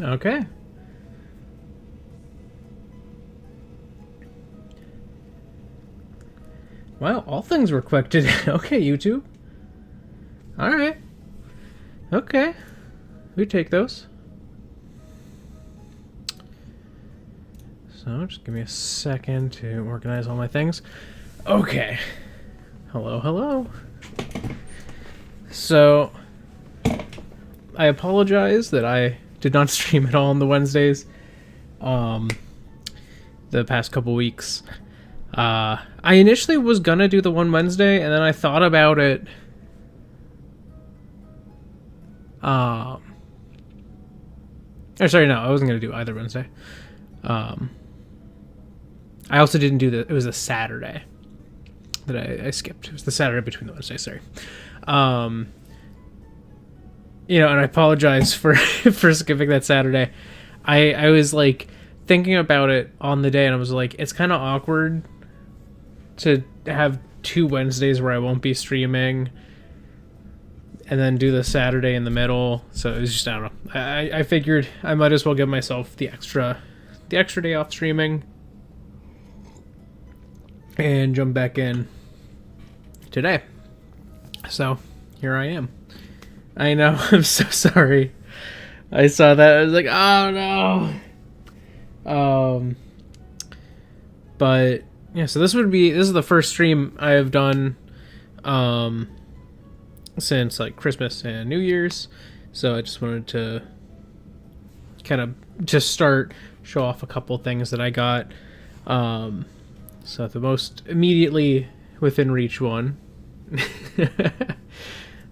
Okay. Well, all things were quick today. Okay, YouTube. Alright. Okay. We take those. So, just give me a second to organize all my things. Okay. Hello, hello. So, I apologize that I did not stream at all on the Wednesdays. The past couple weeks. I initially was gonna do the one Wednesday, and then I thought about it. Or sorry, no, I wasn't gonna do either Wednesday. I also didn't do it was a Saturday that I skipped. It was the Saturday between the Wednesdays, sorry. You know, and I apologize for for skipping that Saturday. I was like thinking about it on the day, and I was like, it's kind of awkward to have 2 Wednesdays where I won't be streaming and then do the Saturday in the middle. So it was just, I don't know. I figured I might as well give myself the extra day off streaming and jump back in today. So here I am. I know, I'm so sorry. I saw that, I was like, oh no. But yeah, so this is the first stream I have done since like Christmas and New Year's. So I just wanted to kind of just show off a couple things that I got. So the most immediately within reach one.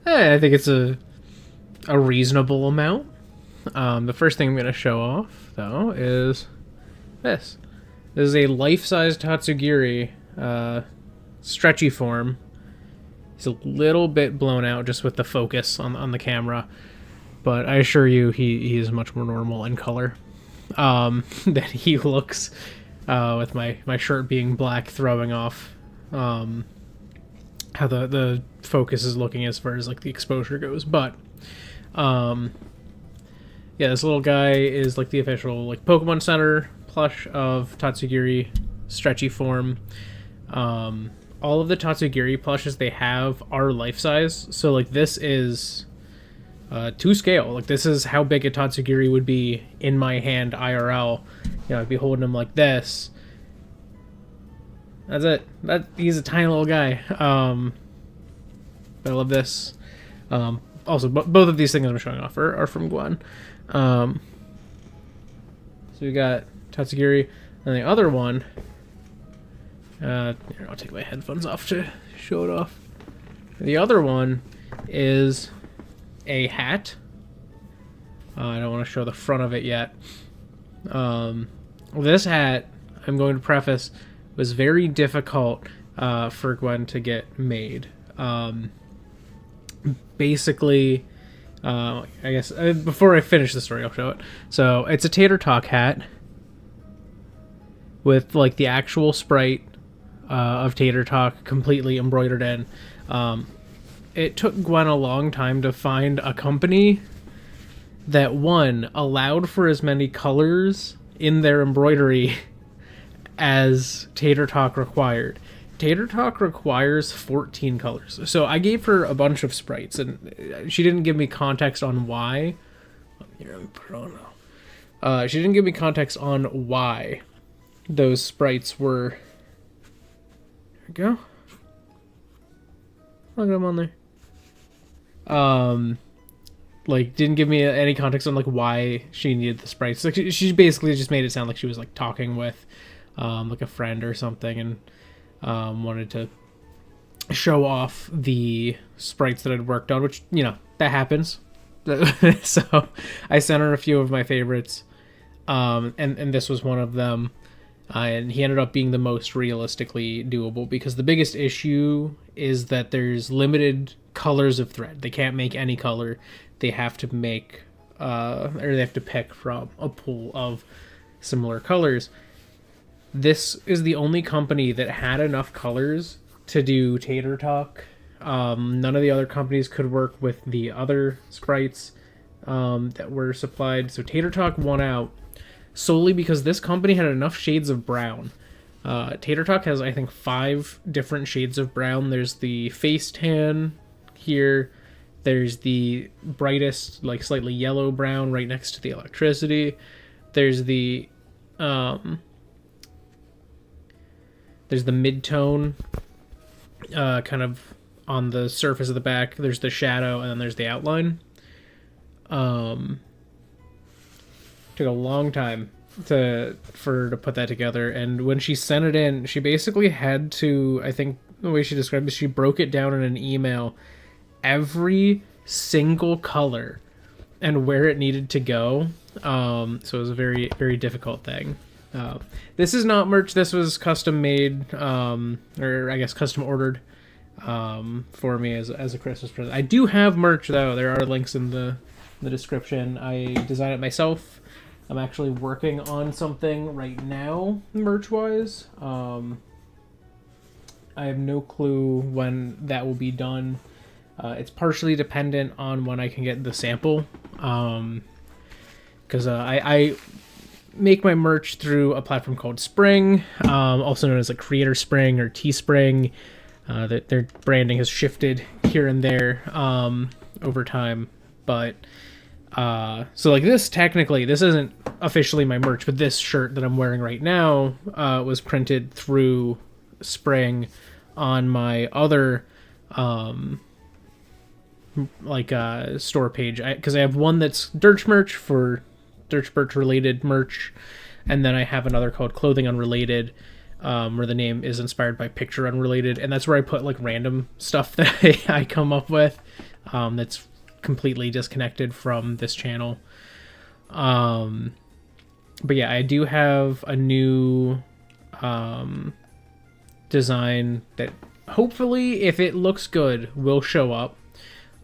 I think it's a reasonable amount. The first thing I'm going to show off, though, is this. This is a life-size Tatsugiri stretchy form. He's a little bit blown out just with the focus on the camera, but I assure you he is much more normal in color than he looks with my shirt being black, throwing off how the focus is looking as far as like the exposure goes. But yeah, this little guy is like the official like Pokemon Center plush of Tatsugiri stretchy form. All of the Tatsugiri plushes they have are life size, so like this is to scale. Like this is how big a Tatsugiri would be in my hand IRL. You know, I'd be holding him like this. That's it. He's a tiny little guy. But I love this. Also, both of these things I'm showing off are from Gwen. So we got Tatsugiri, and the other one. Here, I'll take my headphones off to show it off. The other one is a hat. I don't want to show the front of it yet. This hat, I'm going to preface, was very difficult for Gwen to get made. Basically, I guess before I finish the story, I'll show it. So it's a Tater Talk hat with like the actual sprite of Tater Talk completely embroidered in. It took Gwen a long time to find a company that, one, allowed for as many colors in their embroidery as Tater Talk required. Tater Talk requires 14 colors. So I gave her a bunch of sprites, and she didn't give me context on why. Here, let me put it on now. She didn't give me context on why those sprites were... There we go. Look at them on there. Like, didn't give me any context on, like, why she needed the sprites. Like, she basically just made it sound like she was, like, talking with, like, a friend or something, and wanted to show off the sprites that I'd worked on, which, you know, that happens. So I sent her a few of my favorites, and this was one of them. And he ended up being the most realistically doable, because the biggest issue is that there's limited colors of thread. They can't make any color. They have to make, or they have to pick from a pool of similar colors. This is the only company that had enough colors to do Tater Talk. None of the other companies could work with the other sprites. that were supplied. So Tater Talk won out solely because this company had enough shades of brown. Tater Talk has, I think, 5 different shades of brown. There's the face tan here. There's the brightest, like slightly yellow brown right next to the electricity. There's the mid-tone, kind of on the surface of the back. There's the shadow, and then there's the outline. Took a long time for her to put that together, and when she sent it in, she basically had to, I think the way she described it, she broke it down in an email, every single color and where it needed to go. So it was a very, very difficult thing. This is not merch. This was custom made, or I guess custom ordered for me as a Christmas present. I do have merch though. There are links in the description. I designed it myself. I'm actually working on something right now, merch-wise. I have no clue when that will be done. It's partially dependent on when I can get the sample. Because I make my merch through a platform called Spring, also known as like Creator Spring or Teespring. Their branding has shifted here and there over time, but so like this, technically this isn't officially my merch, but this shirt that I'm wearing right now was printed through Spring on my other store page, because I have one that's DurchBurch for DurchBurch related merch, and then I have another called Clothing Unrelated, where the name is inspired by Picture Unrelated, and that's where I put like random stuff that I come up with that's completely disconnected from this channel. But yeah, I do have a new design that hopefully, if it looks good, will show up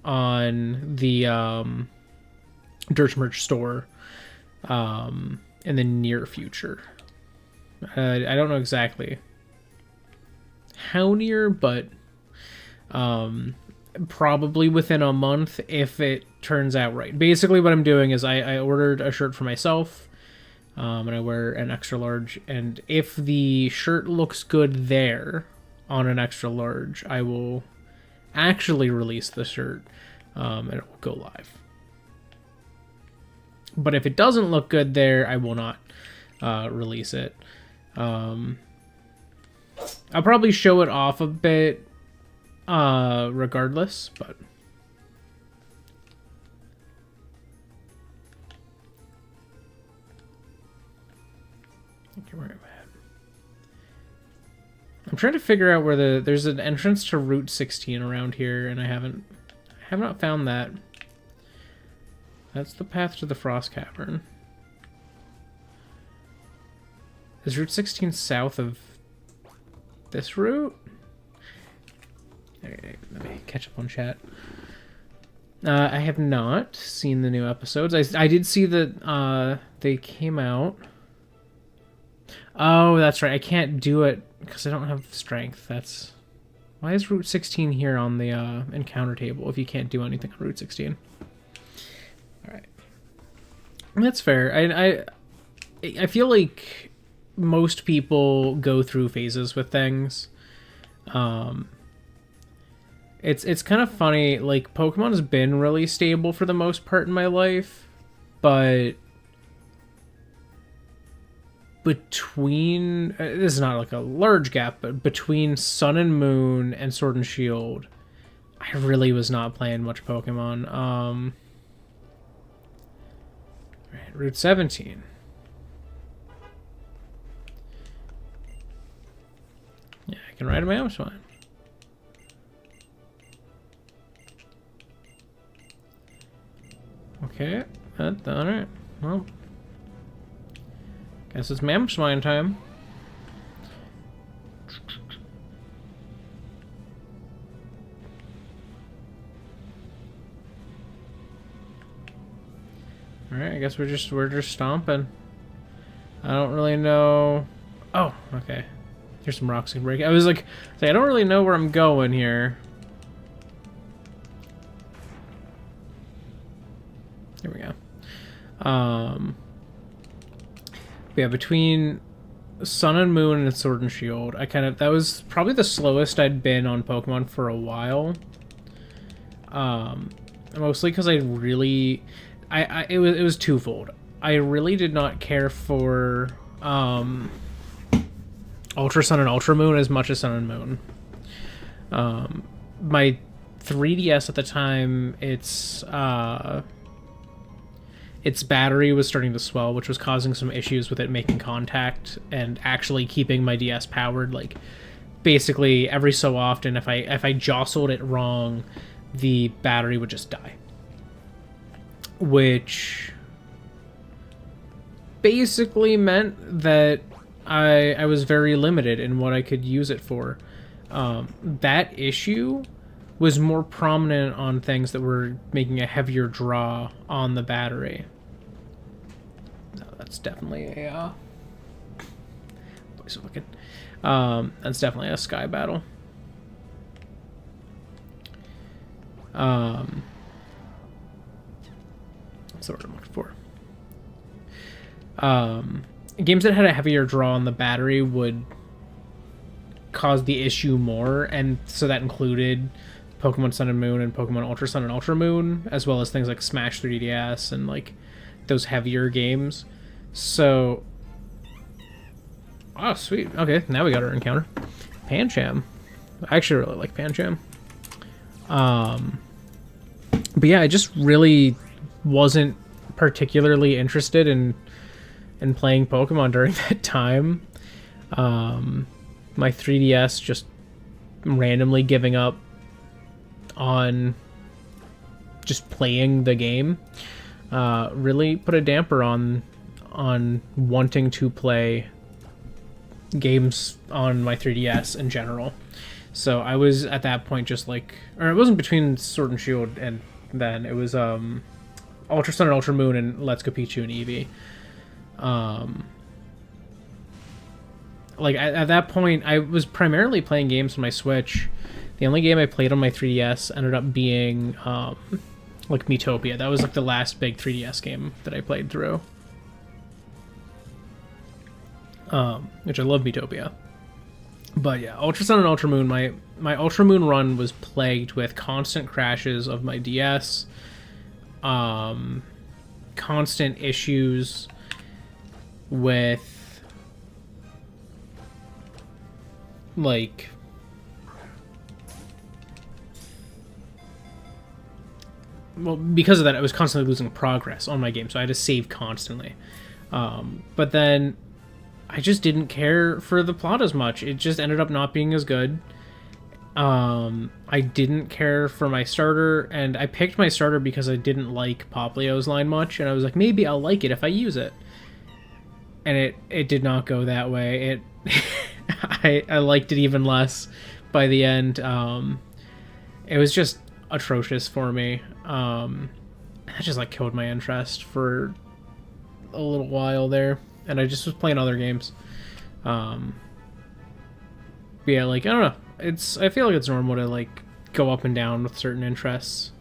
on the DurchBurch store in the near future. I don't know exactly how near, but probably within a month if it turns out right. Basically what I'm doing is I ordered a shirt for myself, and I wear an extra large, and if the shirt looks good there on an extra large, I will actually release the shirt, and it will go live. But if it doesn't look good there, I will not release it. I'll probably show it off a bit regardless, but okay, where am I at? I'm trying to figure out where there's an entrance to Route 16 around here, and I have not found that. That's the path to the Frost Cavern. Is Route 16 south of this route? Let me catch up on chat. I have not seen the new episodes. I did see that they came out. Oh, that's right. I can't do it because I don't have strength. Why is Route 16 here on the encounter table if you can't do anything on Route 16? All right. That's fair. I feel like most people go through phases with things. It's kind of funny, like, Pokemon has been really stable for the most part in my life, but between, this is not like a large gap, but between Sun and Moon and Sword and Shield, I really was not playing much Pokemon. Right, Route 17. Yeah, I can ride a Mamoswine. Okay, alright. Well, guess it's Mamoswine time. Alright, I guess we're just stomping. I don't really know. Oh, okay. Here's some rocks I can break. I was like, I don't really know where I'm going here. Here we go. Um, yeah, between Sun and Moon and Sword and Shield, that was probably the slowest I'd been on Pokemon for a while. Mostly because it was twofold. I really did not care for Ultra Sun and Ultra Moon as much as Sun and Moon. My 3DS at the time, its battery was starting to swell, which was causing some issues with it making contact and actually keeping my DS powered. Like, basically, every so often, if I jostled it wrong, the battery would just die. Which basically meant that I was very limited in what I could use it for. That issue was more prominent on things that were making a heavier draw on the battery. No, that's definitely a place of looking. That's definitely a sky battle. That's the word I'm looking for. Games that had a heavier draw on the battery would cause the issue more, and so that included Pokemon Sun and Moon and Pokemon Ultra Sun and Ultra Moon, as well as things like Smash 3DS and like those heavier games. So, oh sweet, okay, now we got our encounter. Pancham. I actually really like Pancham. But yeah, I just really wasn't particularly interested in playing Pokemon during that time. My 3DS just randomly giving up on just playing the game really put a damper on wanting to play games on my 3DS in general. So I was at that point just like, or it wasn't between Sword and Shield and then, it was Ultra Sun and Ultra Moon and Let's Go Pikachu and Eevee. Like at that point, I was primarily playing games on my Switch. The only game I played on my 3DS ended up being like Miitopia. That was like the last big 3DS game that I played through. Which I love Miitopia. But yeah, Ultra Sun and Ultra Moon, my Ultra Moon run was plagued with constant crashes of my DS, constant issues with, like, well, because of that, I was constantly losing progress on my game, so I had to save constantly. But then I just didn't care for the plot as much. It just ended up not being as good. I didn't care for my starter, and I picked my starter because I didn't like Poplio's line much, and I was like, maybe I'll like it if I use it. And it did not go that way. I liked it even less by the end. It was just atrocious for me. That just like killed my interest for a little while there, and I just was playing other games. Yeah, like, I don't know. I feel like it's normal to like go up and down with certain interests.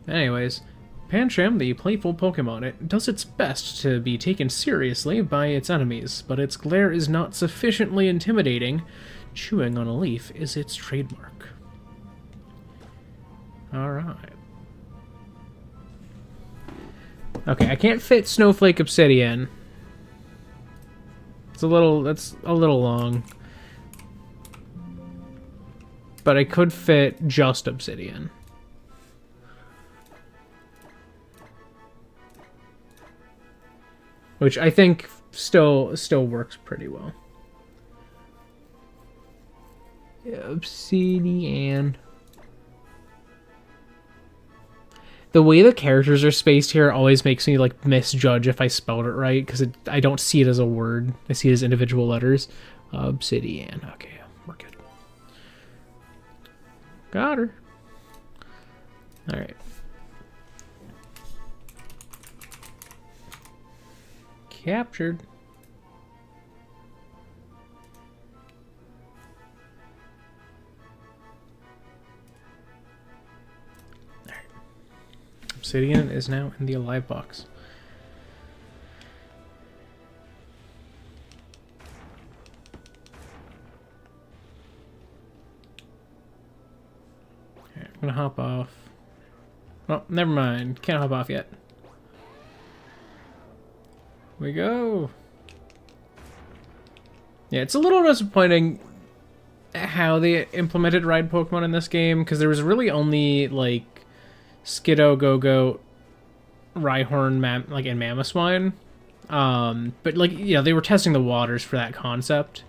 Anyways, Pancham, the playful Pokemon, it does its best to be taken seriously by its enemies, but its glare is not sufficiently intimidating. Chewing on a leaf is its trademark. Alright. Okay, I can't fit Snowflake Obsidian. That's a little long. But I could fit just Obsidian. Which I think still works pretty well. Yeah, Obsidian. The way the characters are spaced here always makes me like misjudge if I spelled it right, because I don't see it as a word. I see it as individual letters. Obsidian. Okay, we're good. Got her. All right. Captured. Obsidian is now in the alive box. Okay, I'm gonna hop off. Oh, never mind. Can't hop off yet. We go. Yeah, it's a little disappointing how they implemented ride Pokemon in this game, because there was really only like Skiddo, Go-Go, Rhyhorn, and Mamoswine. But like, you know, they were testing the waters for that concept.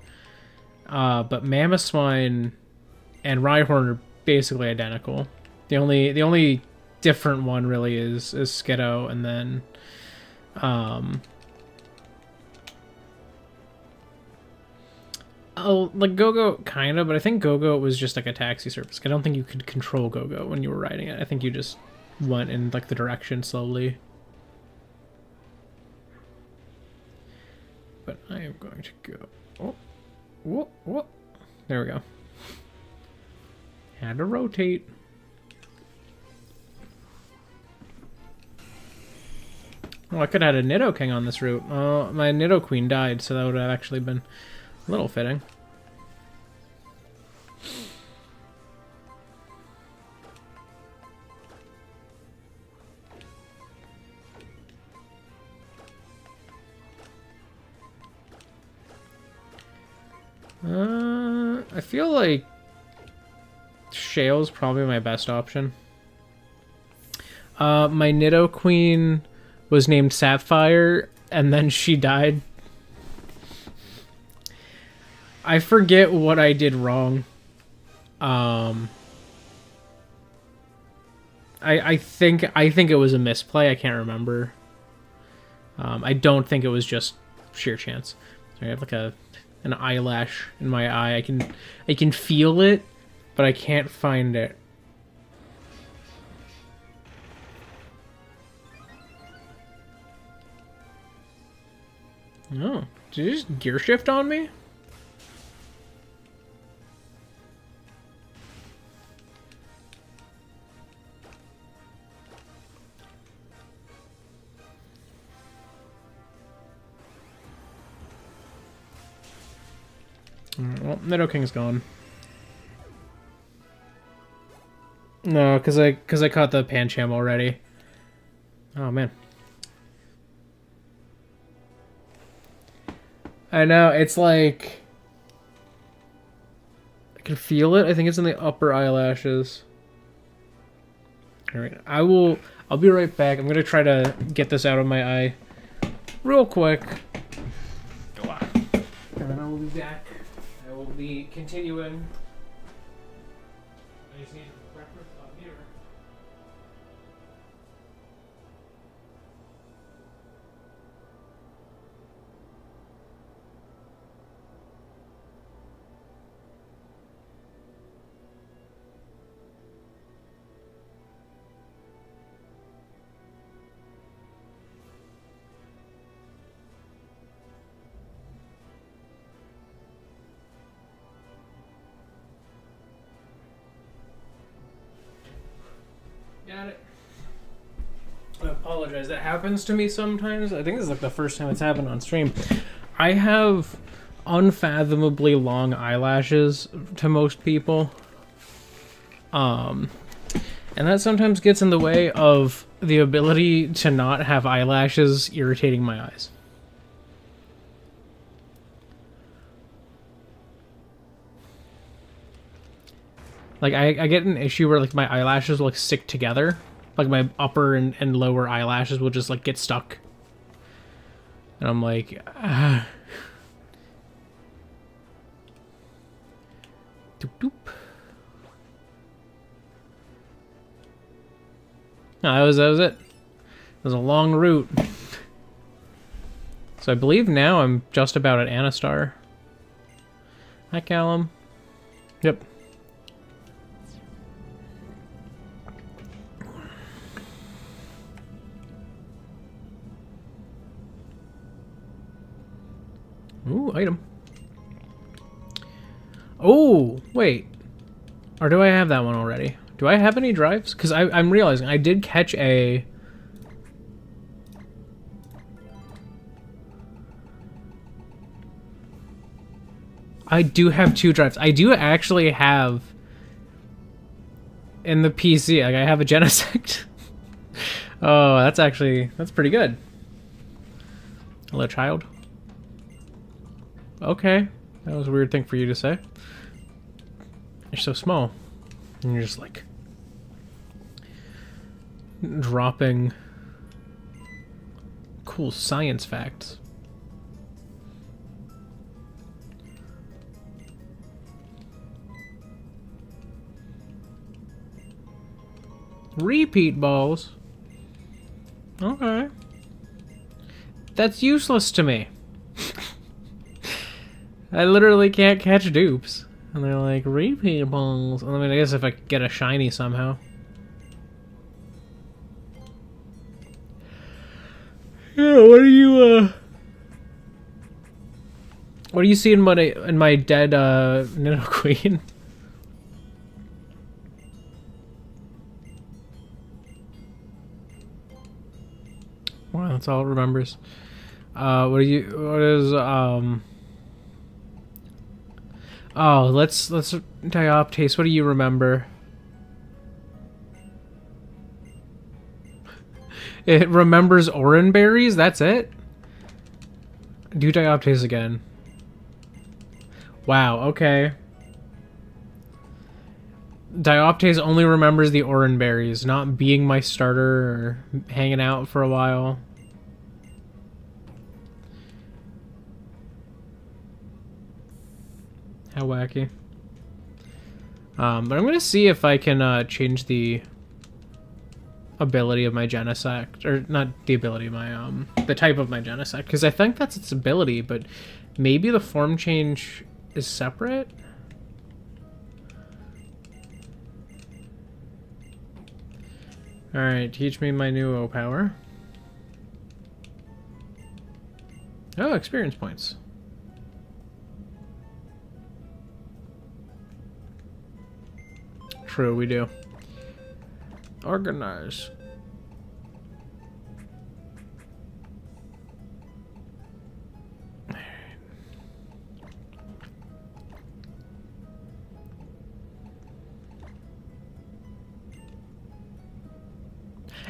But Mamoswine and Rhyhorn are basically identical. The only different one really is Skiddo, and then oh, like Go-Go kind of, but I think Go-Go was just like a taxi service. I don't think you could control Go-Go when you were riding it. I think you just went in like the direction slowly. But I am going to go. Oh, whoa, whoa. There we go. Had to rotate. Oh, I could have had a Nidoking on this route. Oh, my Nidoqueen died, so that would have actually been a little fitting. I feel like Shale's probably my best option. My Nidoqueen was named Sapphire, and then she died. I forget what I did wrong. I think it was a misplay. I can't remember. I don't think it was just sheer chance. So I have like an eyelash in my eye. I can feel it, but I can't find it. Oh, did you just gear shift on me? Well, Nidoking's gone. No, because I caught the Pancham already. Oh man. I know, it's like I can feel it. I think it's in the upper eyelashes. Alright, I'll be right back. I'm gonna try to get this out of my eye real quick. And then I will be back. I will be continuing. I just need reference up here. Got it. I apologize. That happens to me sometimes. I think this is like the first time it's happened on stream. I have unfathomably long eyelashes to most people. And that sometimes gets in the way of the ability to not have eyelashes irritating my eyes. Like, I get an issue where, like, my eyelashes will, like, stick together. Like, my upper and lower eyelashes will just, like, get stuck. And I'm like, ah. Doop doop. No, that was it. It was a long route. So I believe now I'm just about at Anistar. Hi, Callum. Yep. Ooh, item. Oh, wait. Or do I have that one already? Do I have any drives? Because I'm realizing I did catch a I do have 2 drives. I do actually have in the PC. Like, I have a Genesect. Oh, that's pretty good. Hello, child. Okay, that was a weird thing for you to say. You're so small, and you're just like dropping cool science facts. Repeat balls. Okay. That's useless to me. I literally can't catch dupes. And they're like, repeat balls. I mean, I guess if I could get a shiny somehow. Yeah, what do you see in my dead Nidoqueen? Wow, that's all it remembers. What is oh, let's Dioptase. What do you remember? It remembers orange berries. That's it. Do Dioptase again. Wow. Okay. Dioptase only remembers the orange berries, not being my starter or hanging out for a while. How wacky. But I'm gonna see if I can change the ability of my Genesect, or not the ability of my the type of my Genesect, because I think that's its ability, but maybe the form change is separate. All right, teach me my new O power. Oh, experience points. True, we do. Organize.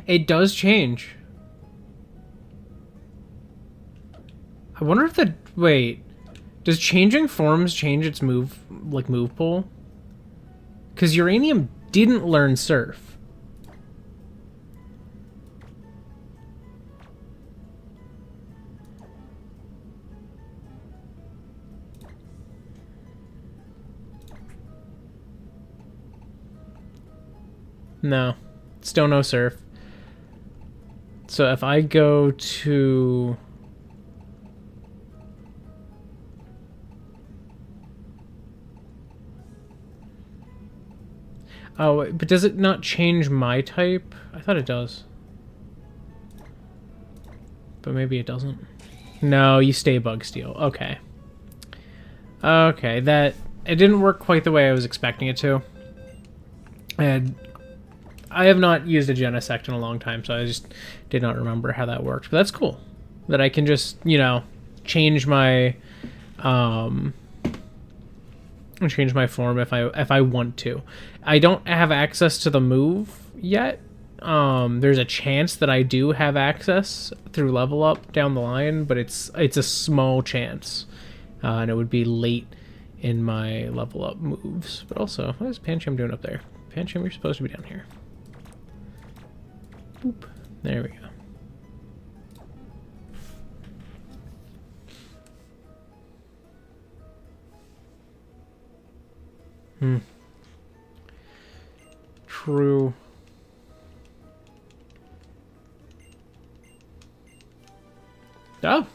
It does change. I wonder if the... Wait. Does changing forms change its move pool? Because Uranium didn't learn Surf. No. Still no Surf. So if I go to... Oh, but does it not change my type? I thought it does. But maybe it doesn't. No, you stay Bug Steel. Okay. Okay, it didn't work quite the way I was expecting it to. And I have not used a Genesect in a long time, so I just did not remember how that worked. But that's cool. That I can just, you know, change my form if I want to. I don't have access to the move yet. There's a chance that I do have access through level up down the line, but it's a small chance, and it would be late in my level up moves. But also, what is Pancham doing up there? Pancham, you're supposed to be down here. Boop. There we go. True. Oh.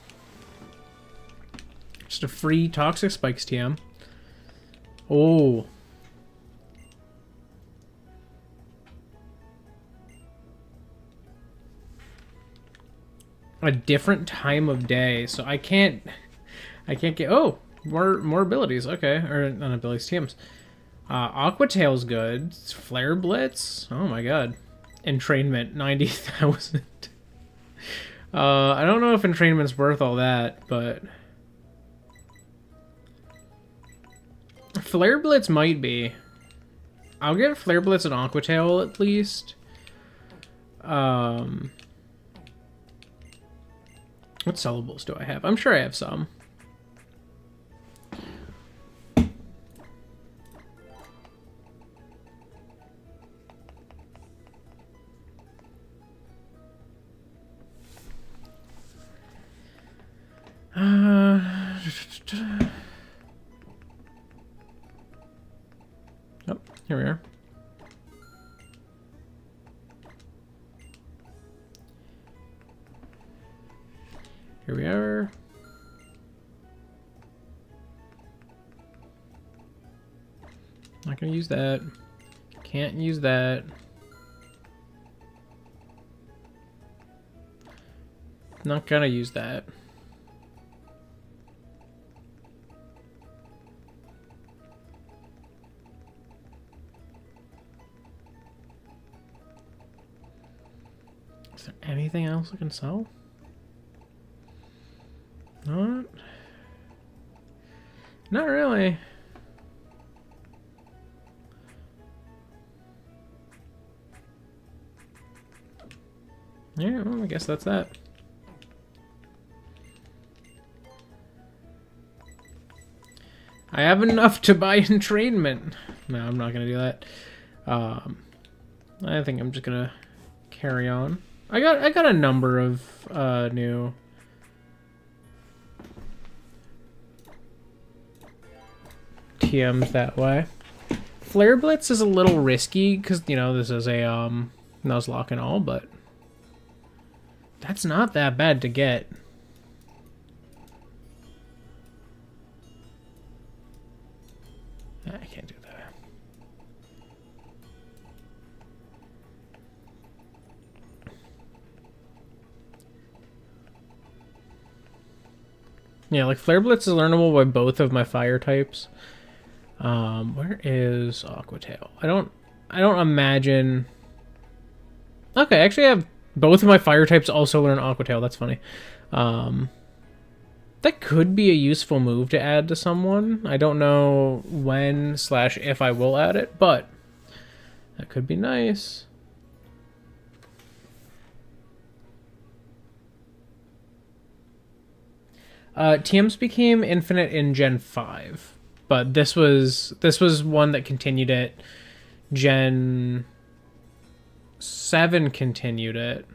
Just a free Toxic Spikes TM. Oh. A different time of day, so I can't get... Oh, more abilities. Okay, or not abilities, TMs. Aqua Tail's good. Flare Blitz. Oh my god. Entrainment 90,000. I don't know if entrainment's worth all that, but Flare Blitz might be. I'll get Flare Blitz and Aquatail at least. What sellables do I have? I'm sure I have some. Oh, here we are. Here we are. Not gonna use that. Can't use that. Not gonna use that. Is there anything else I can sell? Not really. Yeah, well, I guess that's that. I have enough to buy entrainment. No, I'm not gonna do that. I think I'm just gonna carry on. I got a number of new TMs that way. Flare Blitz is a little risky because, you know, this is a Nuzlocke and all, but that's not that bad to get. I can't do that. Yeah, like Flare Blitz is learnable by both of my fire types. Where is Aquatail? I don't imagine. Okay, actually I have both of my fire types also learn Aquatail. That's funny. That could be a useful move to add to someone. I don't know when / if I will add it, but that could be nice. TMs became infinite in Gen 5. But this was one that continued it. Gen 7 continued it.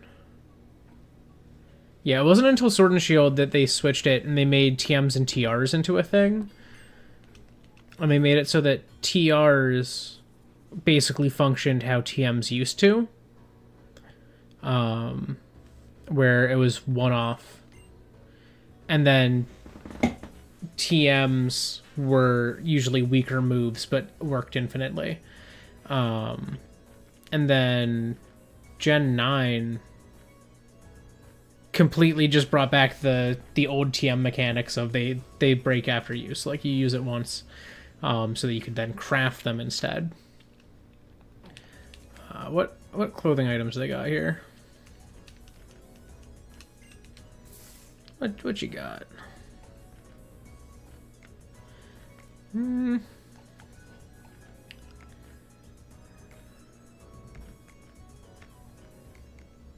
Yeah, it wasn't until Sword and Shield that they switched it and they made TMs and TRs into a thing. And they made it so that TRs basically functioned how TMs used to. Where it was one-off. And then TMs were usually weaker moves, but worked infinitely. And then Gen 9 completely just brought back the old TM mechanics of they break after use. Like, you use it once, so that you could then craft them instead. What clothing items they got here? What you got?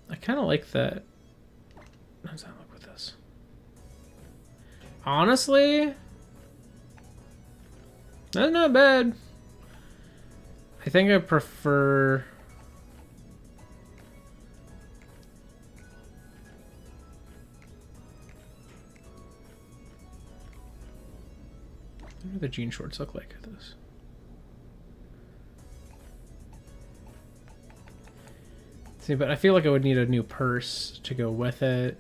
I kind of like that. How does that look with this? Honestly, that's not bad. I think I prefer... What do the jean shorts look like with this? See, but I feel like I would need a new purse to go with it.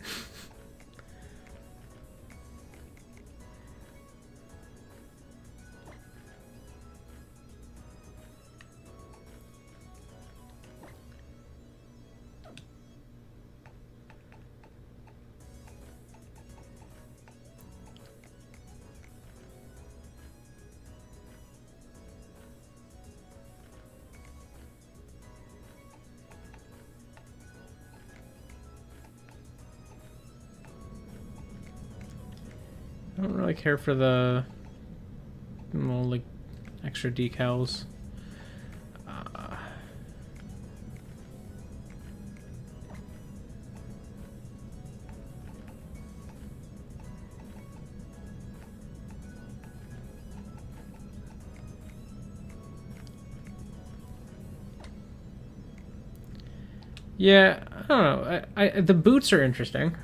I don't really care for the, well, like, extra decals. Yeah, I don't know. The boots are interesting.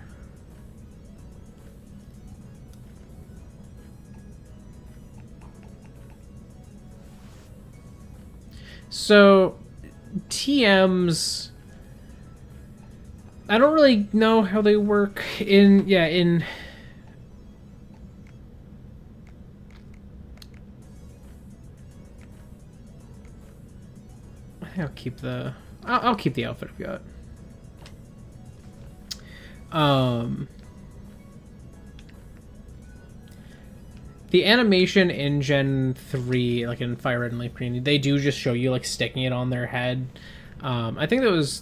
So, TMs, I don't really know how they work in I'll keep the outfit I've got. The animation in Gen 3, like in Fire Red and Leaf Green, they do just show you like sticking it on their head. I think that was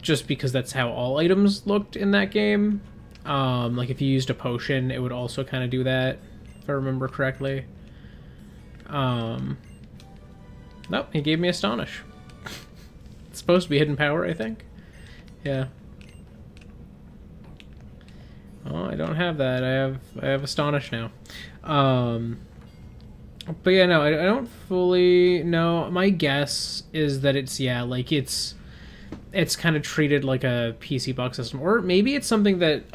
just because that's how all items looked in that game. Like if you used a potion, it would also kind of do that, if I remember correctly. Nope, he gave me Astonish. It's supposed to be hidden power, I think. Yeah. Oh, I don't have that. I have Astonish now. But yeah, no, I don't fully know. My guess is that it's it's kind of treated like a PC box system, or maybe it's something that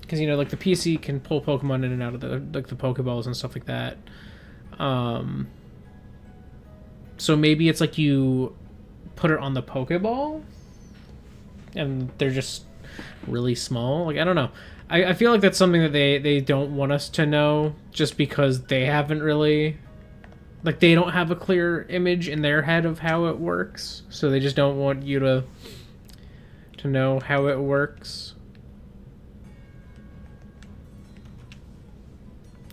because you know, like the PC can pull Pokemon in and out of the Pokeballs and stuff like that. So maybe it's like you put it on the Pokeball, and they're just really small. Like I don't know. I feel like that's something that they don't want us to know, just because they haven't really, like, they don't have a clear image in their head of how it works, so they just don't want you to know how it works.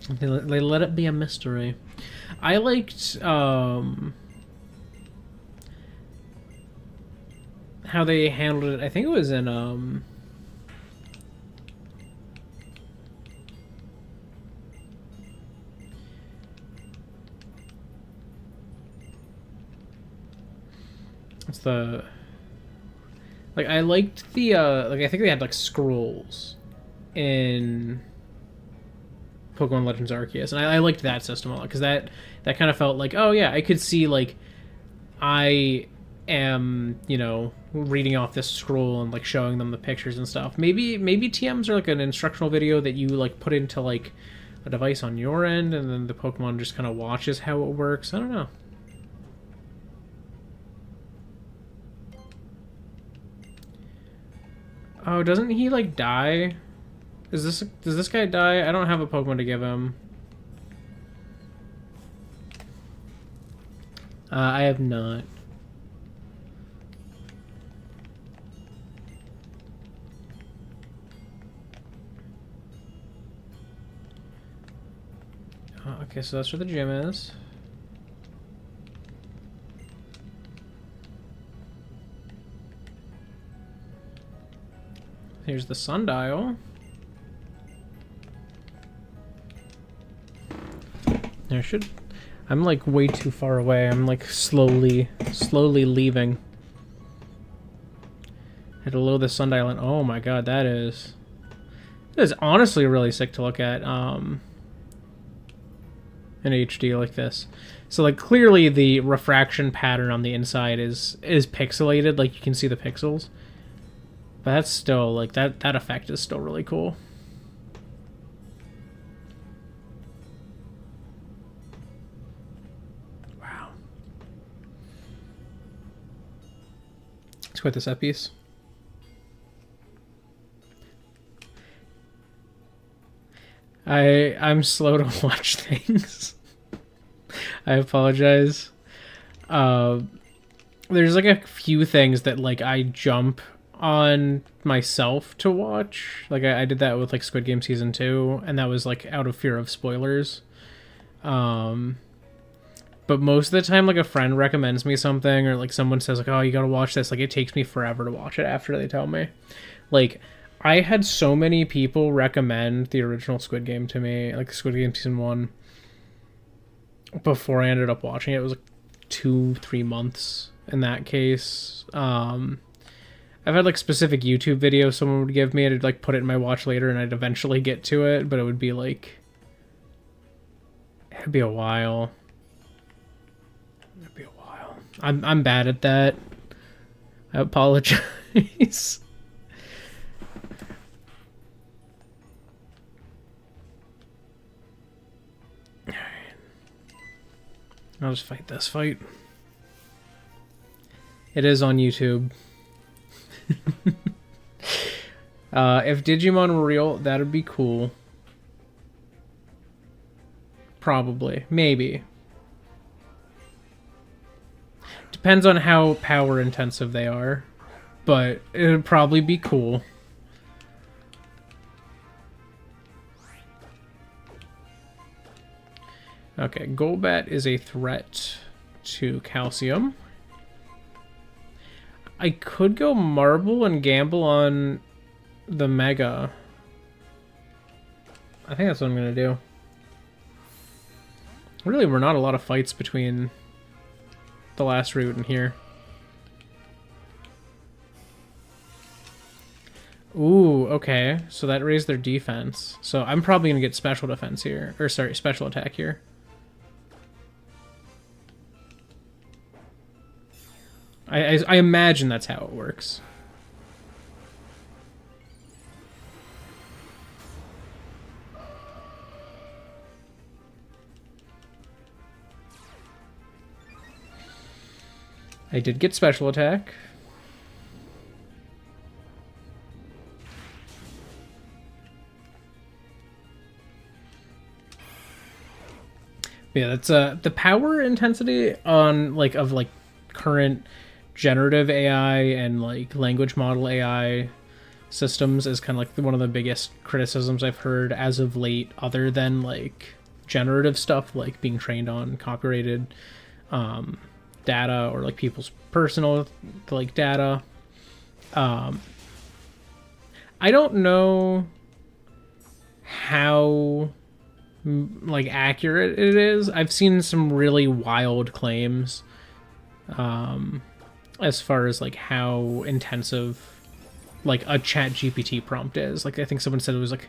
They let it be a mystery. I liked how they handled it. I think it was in it's the, like, I liked the like, I think they had like scrolls in Pokemon Legends Arceus, and I liked that system a lot, because that kind of felt like, oh yeah, I could see, like, I am, you know, reading off this scroll and like showing them the pictures and stuff. Maybe TMs are like an instructional video that you like put into like a device on your end, and then the Pokemon just kind of watches how it works. I don't know. Oh, doesn't he like die? Does this guy die? I don't have a Pokemon to give him. I have not. Okay, so that's where the gym is. Here's the sundial. There should... I'm like way too far away. I'm like slowly leaving. Had to load the sundial in. Oh my god, that is honestly really sick to look at in HD like this. So like clearly the refraction pattern on the inside is pixelated, like you can see the pixels. But that's still like that effect is still really cool. Wow. Let's quit this up piece. I'm slow to watch things. I apologize. There's like a few things that like I jump on myself to watch. Like I did that with like Squid Game Season 2, and that was like out of fear of spoilers. But most of the time, like a friend recommends me something, or like someone says like, oh, you gotta watch this, like it takes me forever to watch it after they tell me. Like I had so many people recommend the original Squid Game to me, like Squid Game Season 1, before I ended up watching it. It was like 2-3 months in that case. I've had like specific YouTube videos someone would give me, and I'd like put it in my watch later, and I'd eventually get to it, but it would be like, it'd be a while. It'd be a while. I'm bad at that. I apologize. Alright. I'll just fight this fight. It is on YouTube. If Digimon were real, that'd be cool. Probably. Maybe. Depends on how power intensive they are. But it would probably be cool. Okay, Golbat is a threat to Calcium. I could go Marble and gamble on the Mega. I think that's what I'm going to do. Really, we're not a lot of fights between the last route and here. Ooh, okay. So that raised their defense. So I'm probably going to get special defense here. Or sorry, special attack here. I imagine that's how it works. I did get special attack. Yeah, that's the power intensity on like of like current generative AI and like language model AI systems is kind of like one of the biggest criticisms I've heard as of late, other than like generative stuff like being trained on copyrighted data or like people's personal like data. I don't know how like accurate it is. I've seen some really wild claims as far as like how intensive like a chat GPT prompt is. Like I think someone said it was like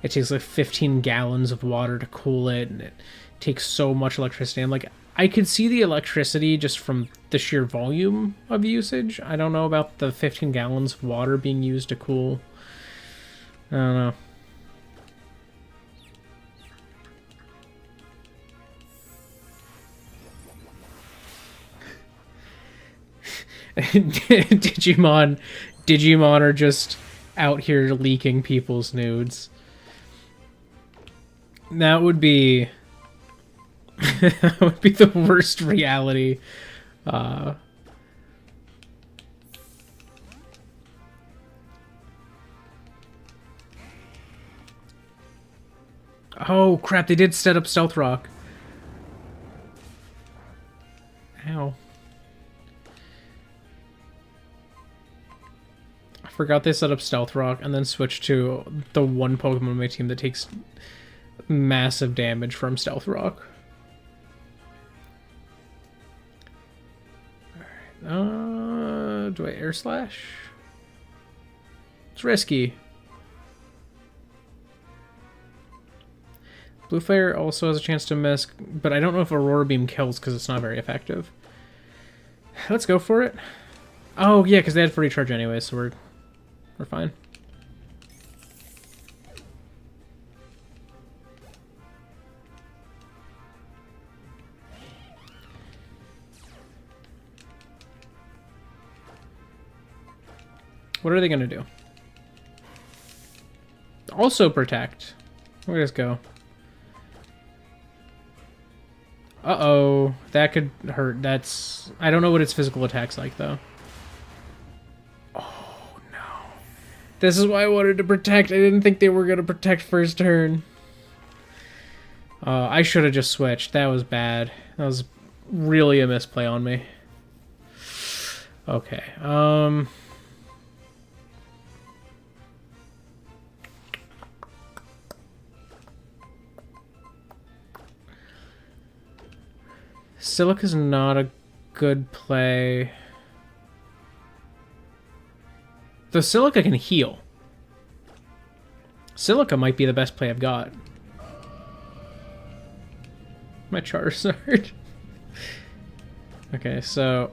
it takes like 15 gallons of water to cool it, and it takes so much electricity. I'm like, I could see the electricity just from the sheer volume of usage. I don't know about the 15 gallons of water being used to cool. I don't know. Digimon are just out here leaking people's nudes. That would be that would be the worst reality. Oh crap, they did set up Stealth Rock. Ow. I forgot they set up Stealth Rock and then switched to the one Pokemon on my team that takes massive damage from Stealth Rock. Alright, do I Air Slash? It's risky. Blue Fire also has a chance to miss, but I don't know if Aurora Beam kills because it's not very effective. Let's go for it. Oh yeah, because they had free charge anyway, so we're fine. What are they gonna do? Also protect. Where does go? Uh-oh. That could hurt. That's... I don't know what its physical attack's like, though. Oh, no. This is why I wanted to protect. I didn't think they were going to protect first turn. I should have just switched. That was bad. That was really a misplay on me. Okay. Silica's not a good play. The Silica can heal. Silica might be the best play I've got. My Charizard. Okay, so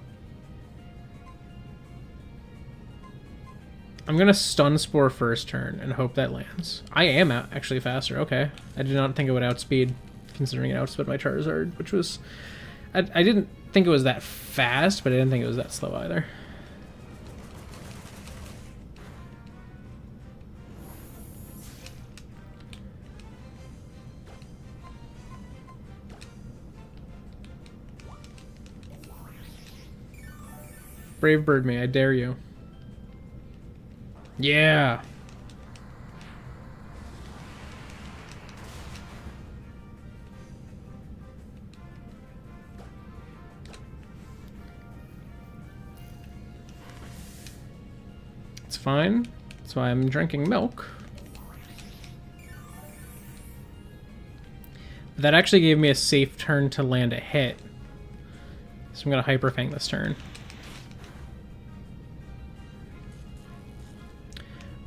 I'm gonna Stun Spore first turn and hope that lands. I am actually faster. Okay, I did not think it would outspeed, considering it outsped my Charizard, which was I didn't think it was that fast, but I didn't think it was that slow either. Brave Bird me, I dare you. Yeah. It's fine. That's why I'm drinking milk. But that actually gave me a safe turn to land a hit. So I'm gonna Hyper Fang this turn.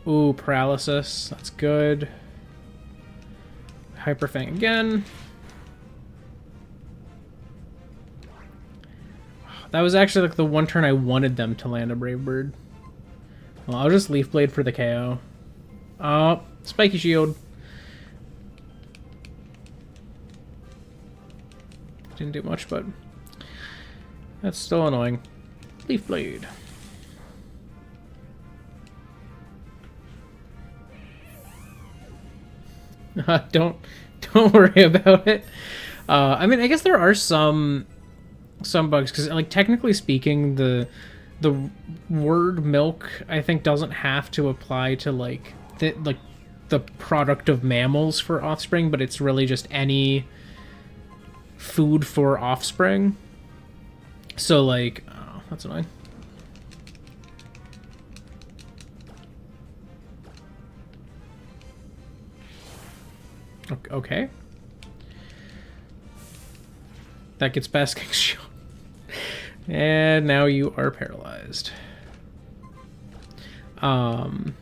Ooh, paralysis. That's good. Hyper Fang again. That was actually like the one turn I wanted them to land a Brave Bird. Well, I'll just Leaf Blade for the KO. Oh, Spiky Shield. Didn't do much, but that's still annoying. Leaf Blade. Don't worry about it. I mean, I guess there are some bugs because, like, technically speaking, the word milk I think doesn't have to apply to like the product of mammals for offspring, but it's really just any food for offspring. So like, oh, that's annoying. Okay. That gets Basking Shield. And now you are paralyzed. Do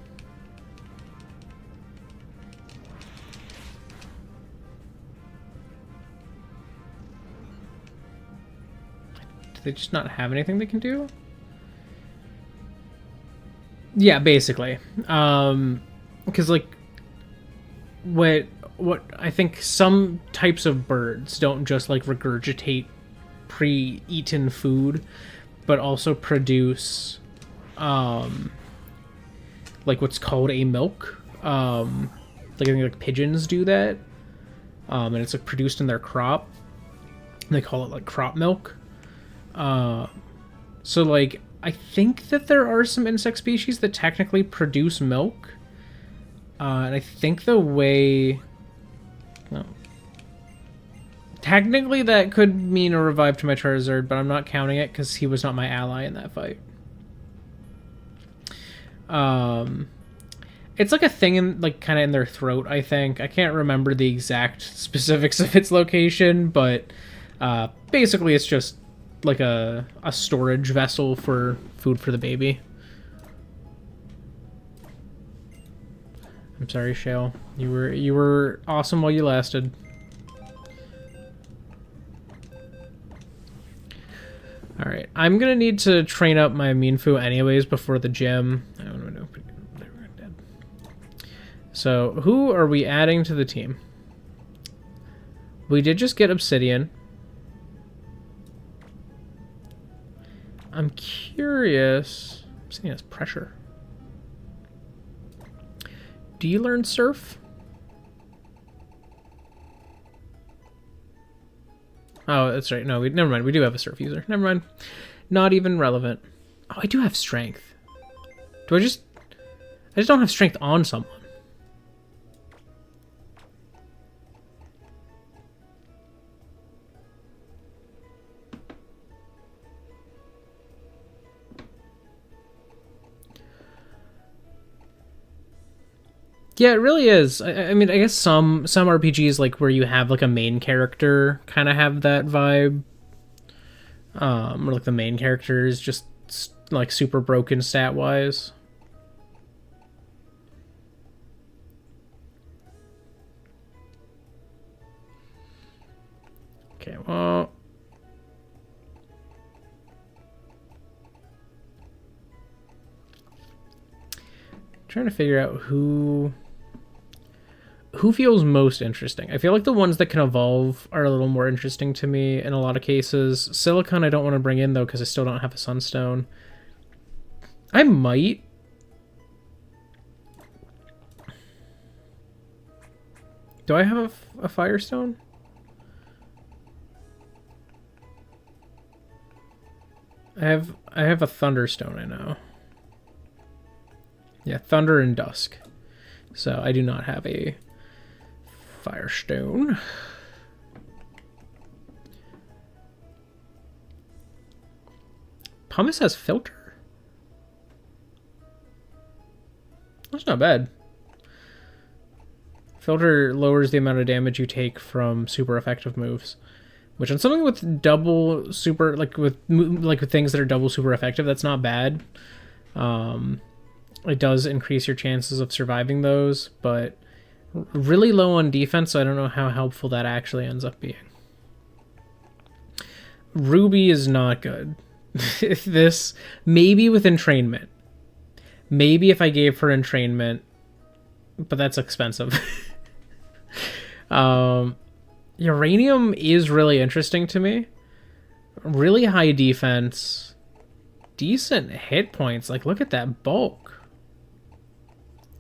they just not have anything they can do? Yeah, basically. Because like what I think some types of birds don't just like regurgitate pre-eaten food, but also produce like what's called a milk. Like I think like pigeons do that. And it's like produced in their crop. They call it like crop milk. So like I think that there are some insect species that technically produce milk. And I think the way... No. Technically that could mean a revive to my Charizard, but I'm not counting it because he was not my ally in that fight. It's like a thing in, like, kind of in their throat, I think. I can't remember the exact specifics of its location, but basically it's just like a storage vessel for food for the baby. I'm sorry, Shale. You were awesome while you lasted. Alright, I'm gonna need to train up my Minfu anyways before the gym. I don't know. They're dead. So, who are we adding to the team? We did just get Obsidian. I'm curious. Obsidian has pressure. Do you learn Surf? Oh, that's right. No, never mind. We do have a Surf user. Never mind. Not even relevant. Oh, I do have Strength. I just don't have Strength on someone. Yeah, it really is. I mean, I guess some RPGs, like, where you have, like, a main character kind of have that vibe. Or like the main character is just like super broken stat wise. Okay, well, trying to figure out who feels most interesting. I feel like the ones that can evolve are a little more interesting to me in a lot of cases. Silicon I don't want to bring in though because I still don't have a Sunstone. I might. Do I have a Firestone? I have a Thunderstone, I know. Yeah, Thunder and Dusk. So I do not have a Firestone. Pumice has Filter? That's not bad. Filter lowers the amount of damage you take from super effective moves. Which on something with double super, like with things that are double super effective, that's not bad. It does increase your chances of surviving those, but really low on defense, so I don't know how helpful that actually ends up being. Ruby is not good. This, maybe with entrainment. Maybe if I gave her entrainment, but that's expensive. Uranium is really interesting to me. Really high defense. Decent hit points. Like, look at that bulk.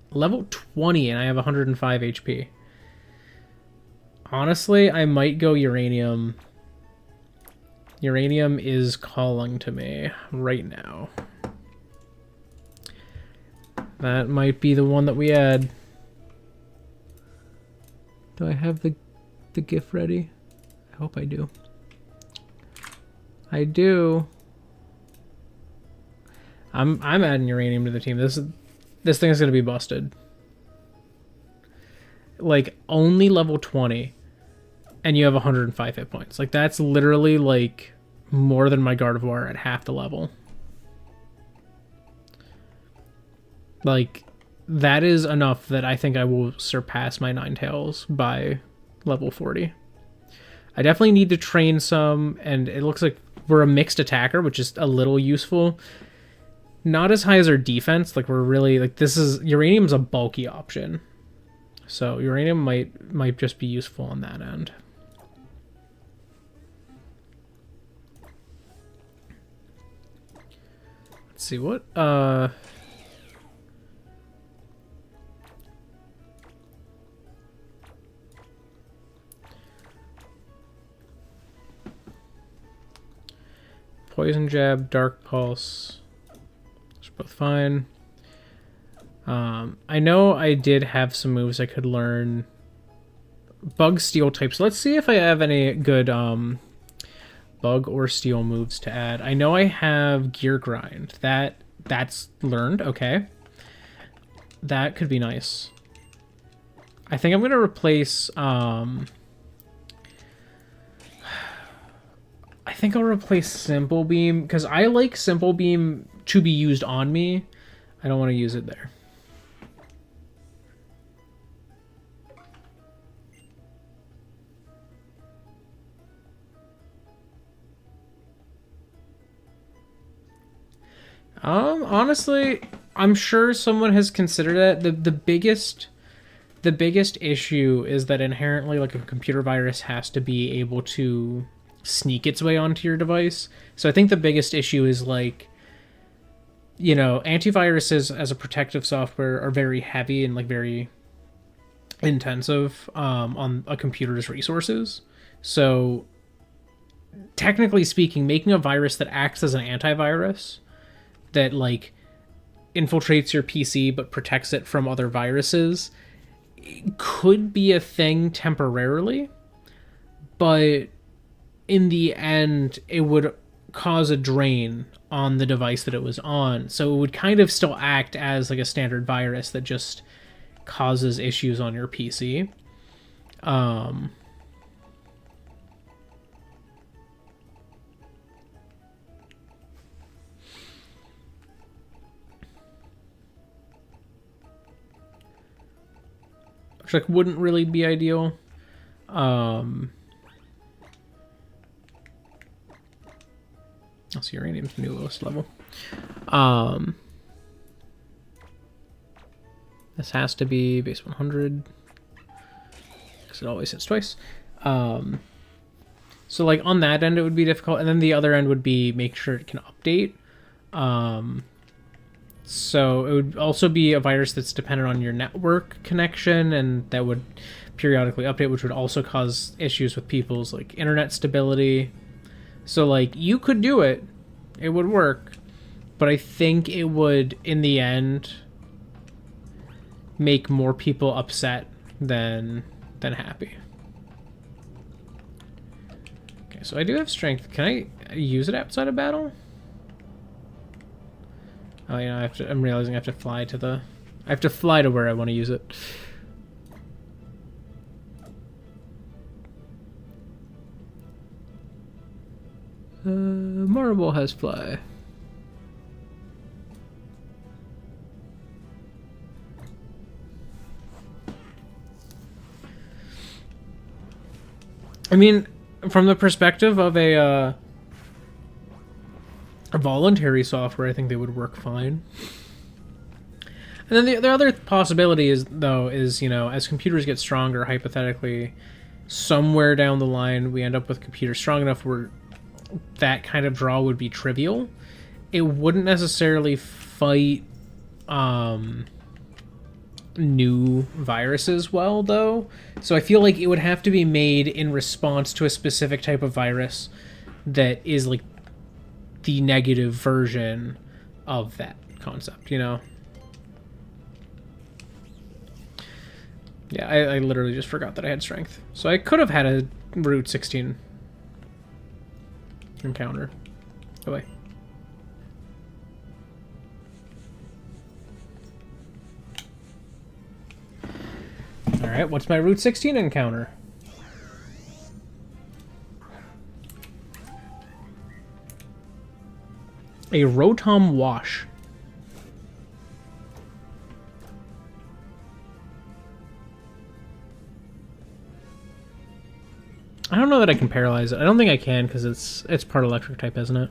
Level 20 and I have 105 HP. Honestly, I might go Uranium. Uranium is calling to me right now. That might be the one that we add. Do I have the GIF ready? I hope I do. I do. I'm adding Uranium to the team. This thing is gonna be busted. Like, only level 20 and you have 105 hit points. Like, that's literally like more than my Gardevoir at half the level. Like, that is enough that I think I will surpass my Ninetales by level 40. I definitely need to train some, and it looks like we're a mixed attacker, which is a little useful. Not as high as our defense. Like, we're really, like, this is, Uranium's a bulky option. So Uranium might just be useful on that end. Let's see what Poison Jab, Dark Pulse. Those are both fine. I know I did have some moves I could learn. Bug Steel types. Let's see if I have any good Bug or Steel moves to add. I know I have Gear Grind. That's learned. Okay. That could be nice. I think I'm going to replace... I think I'll replace Simple Beam, because I like Simple Beam to be used on me. I don't want to use it there. Honestly, I'm sure someone has considered that. The biggest issue is that inherently, like, a computer virus has to be able to sneak its way onto your device. So I think the biggest issue is, like, you know, antiviruses as a protective software are very heavy and, like, very intensive on a computer's resources. So technically speaking, making a virus that acts as an antivirus that, like, infiltrates your PC but protects it from other viruses could be a thing temporarily, but in the end it would cause a drain on the device that it was on, so it would kind of still act as like a standard virus that just causes issues on your PC. which like wouldn't really be ideal. I'll see uranium's new lowest level. This has to be base 100 because it always hits twice. So like on that end it would be difficult, and then the other end would be make sure it can update. So it would also be a virus that's dependent on your network connection, and that would periodically update, which would also cause issues with people's like internet stability. So like you could do it, it would work, but I think it would in the end make more people upset than happy. Okay, so I do have strength. Can I use it outside of battle? Oh, you know, I'm realizing I have to fly to where I want to use it. Marble has fly. I mean, from the perspective of a voluntary software, I think they would work fine. And then the other possibility is, you know, as computers get stronger, hypothetically, somewhere down the line, we end up with computers strong enough where that kind of draw would be trivial. It wouldn't necessarily fight new viruses well, though. So I feel like it would have to be made in response to a specific type of virus that is like the negative version of that concept, you know? Yeah, I literally just forgot that I had strength. So I could have had a Route 16 encounter. Go away. Alright, what's my Route 16 encounter? A Rotom Wash. I don't know that I can paralyze it. I don't think I can because it's part electric type, isn't it?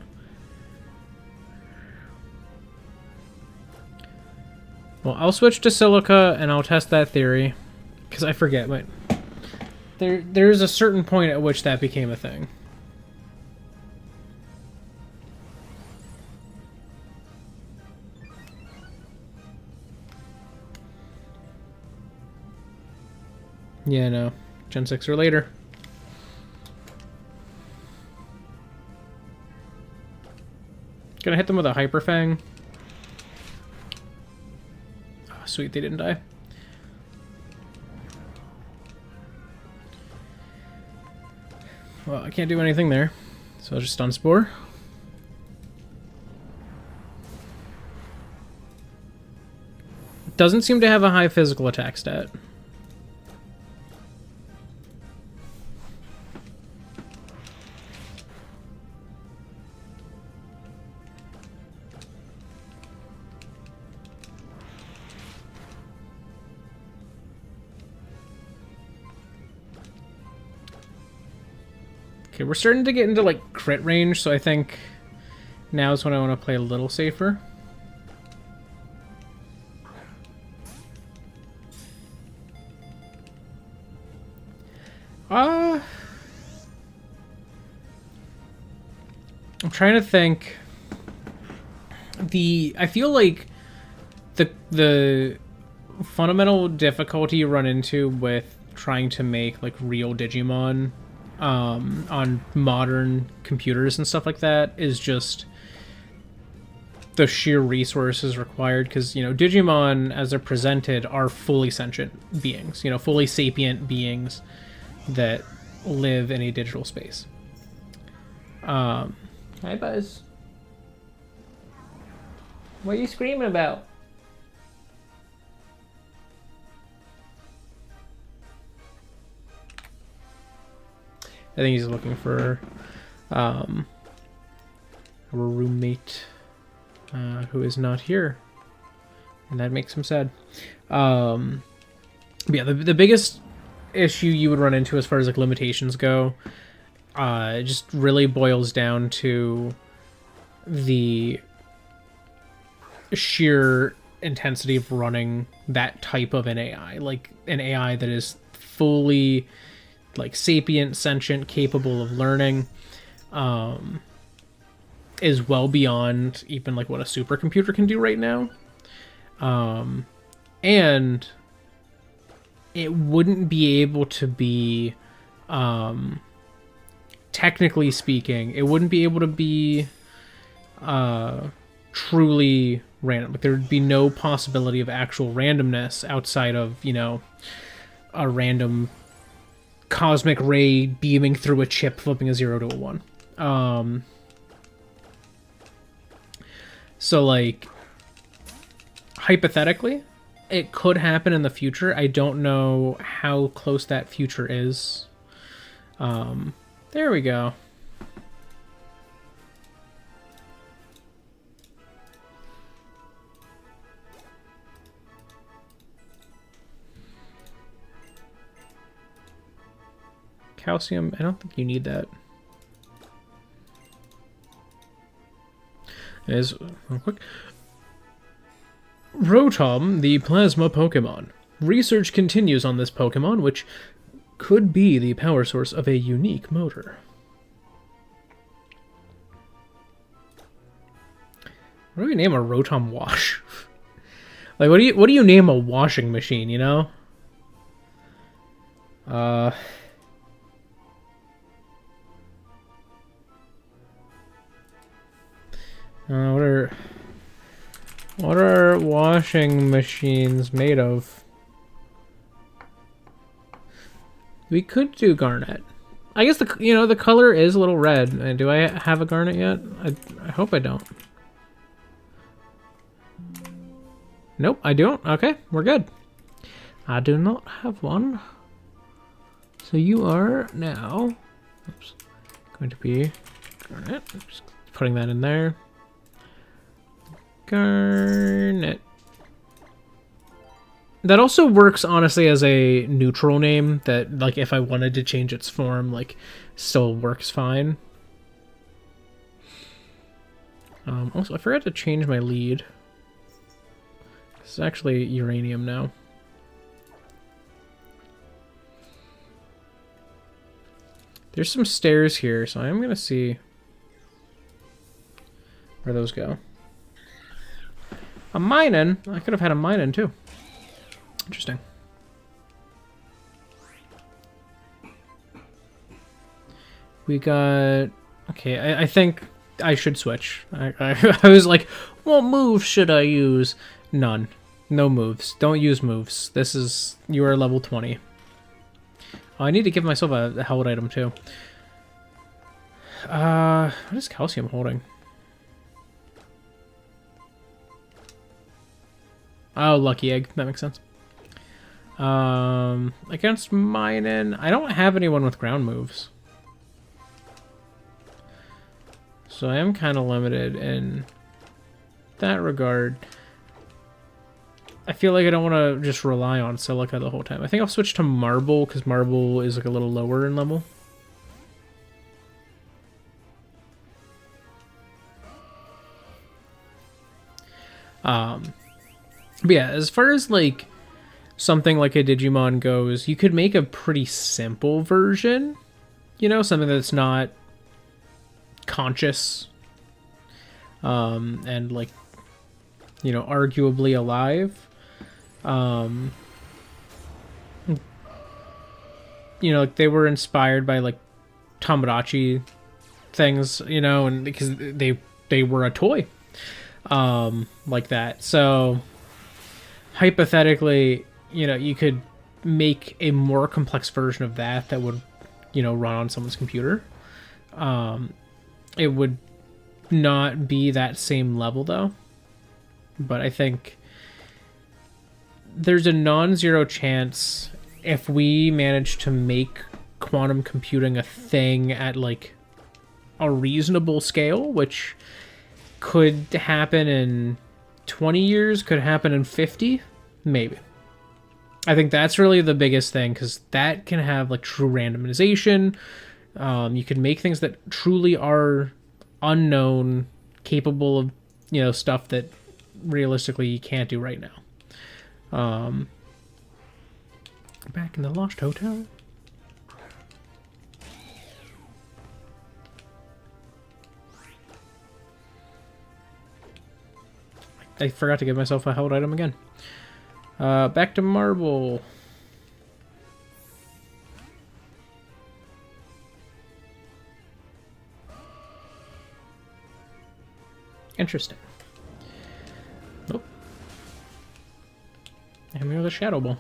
Well, I'll switch to Silica and I'll test that theory because I forget. Wait, there's a certain point at which that became a thing. Yeah, no. Gen 6 or later. Gonna hit them with a Hyper Fang. Oh, sweet, they didn't die. Well, I can't do anything there, so I'll just Stun Spore. Doesn't seem to have a high physical attack stat. Okay, we're starting to get into like crit range, so I think now is when I want to play a little safer. I'm trying to think. I feel like the fundamental difficulty you run into with trying to make like real Digimon on modern computers and stuff like that is just the sheer resources required, because, you know, Digimon as they're presented are fully sentient beings, you know, fully sapient beings that live in a digital space. Hi, Buzz. What are you screaming about? I think he's looking for our roommate who is not here, and that makes him sad. But yeah, the biggest issue you would run into as far as like limitations go, it just really boils down to the sheer intensity of running that type of an AI, like an AI that is fully like sapient, sentient, capable of learning, is well beyond even like what a supercomputer can do right now. And it wouldn't be able to be, technically speaking, it wouldn't be able to be truly random. Like, there would be no possibility of actual randomness outside of, you know, a random cosmic ray beaming through a chip, flipping a 0 to a 1. So, like, hypothetically, it could happen in the future. I don't know how close that future is. There we go. Calcium, I don't think you need that. Is real quick. Rotom, the plasma Pokemon. Research continues on this Pokemon, which could be the power source of a unique motor. What do we name a Rotom wash? Like, what do you name a washing machine, you know? What are washing machines made of? We could do garnet. I guess the color is a little red. And do I have a garnet yet? I hope I don't. Nope, I don't. Okay, we're good. I do not have one. So you are now going to be garnet. Just putting that in there. Garnet. That also works, honestly, as a neutral name that, like, if I wanted to change its form, like, still works fine. Also, I forgot to change my lead. This is actually uranium now. There's some stairs here, so I'm going to see where those go. A minin? I could have had a minin too. Interesting. We got... Okay, I think I should switch. I was like, what moves should I use? None. No moves. Don't use moves. This is... You are level 20. Oh, I need to give myself a held item too. What is calcium holding? Oh, lucky egg. That makes sense. Against minin, I don't have anyone with ground moves. So I am kind of limited in that regard. I feel like I don't want to just rely on Silica the whole time. I think I'll switch to Marble, because Marble is like a little lower in level. But yeah, as far as like something like a Digimon goes, you could make a pretty simple version, you know, something that's not conscious, and like, you know, arguably alive. You know, like they were inspired by like Tamagotchi things, you know, and because they were a toy, like that. So hypothetically, you know, you could make a more complex version of that would, you know, run on someone's computer. It would not be that same level though, but I think there's a non-zero chance if we manage to make quantum computing a thing at like a reasonable scale, which could happen in 20 years, could happen in 50, maybe. I think that's really the biggest thing, because that can have like true randomization. You can make things that truly are unknown, capable of, you know, stuff that realistically you can't do right now. Back in the Lost Hotel. I forgot to give myself a held item again. Back to marble. Interesting. Nope. And we have the Shadow Ball.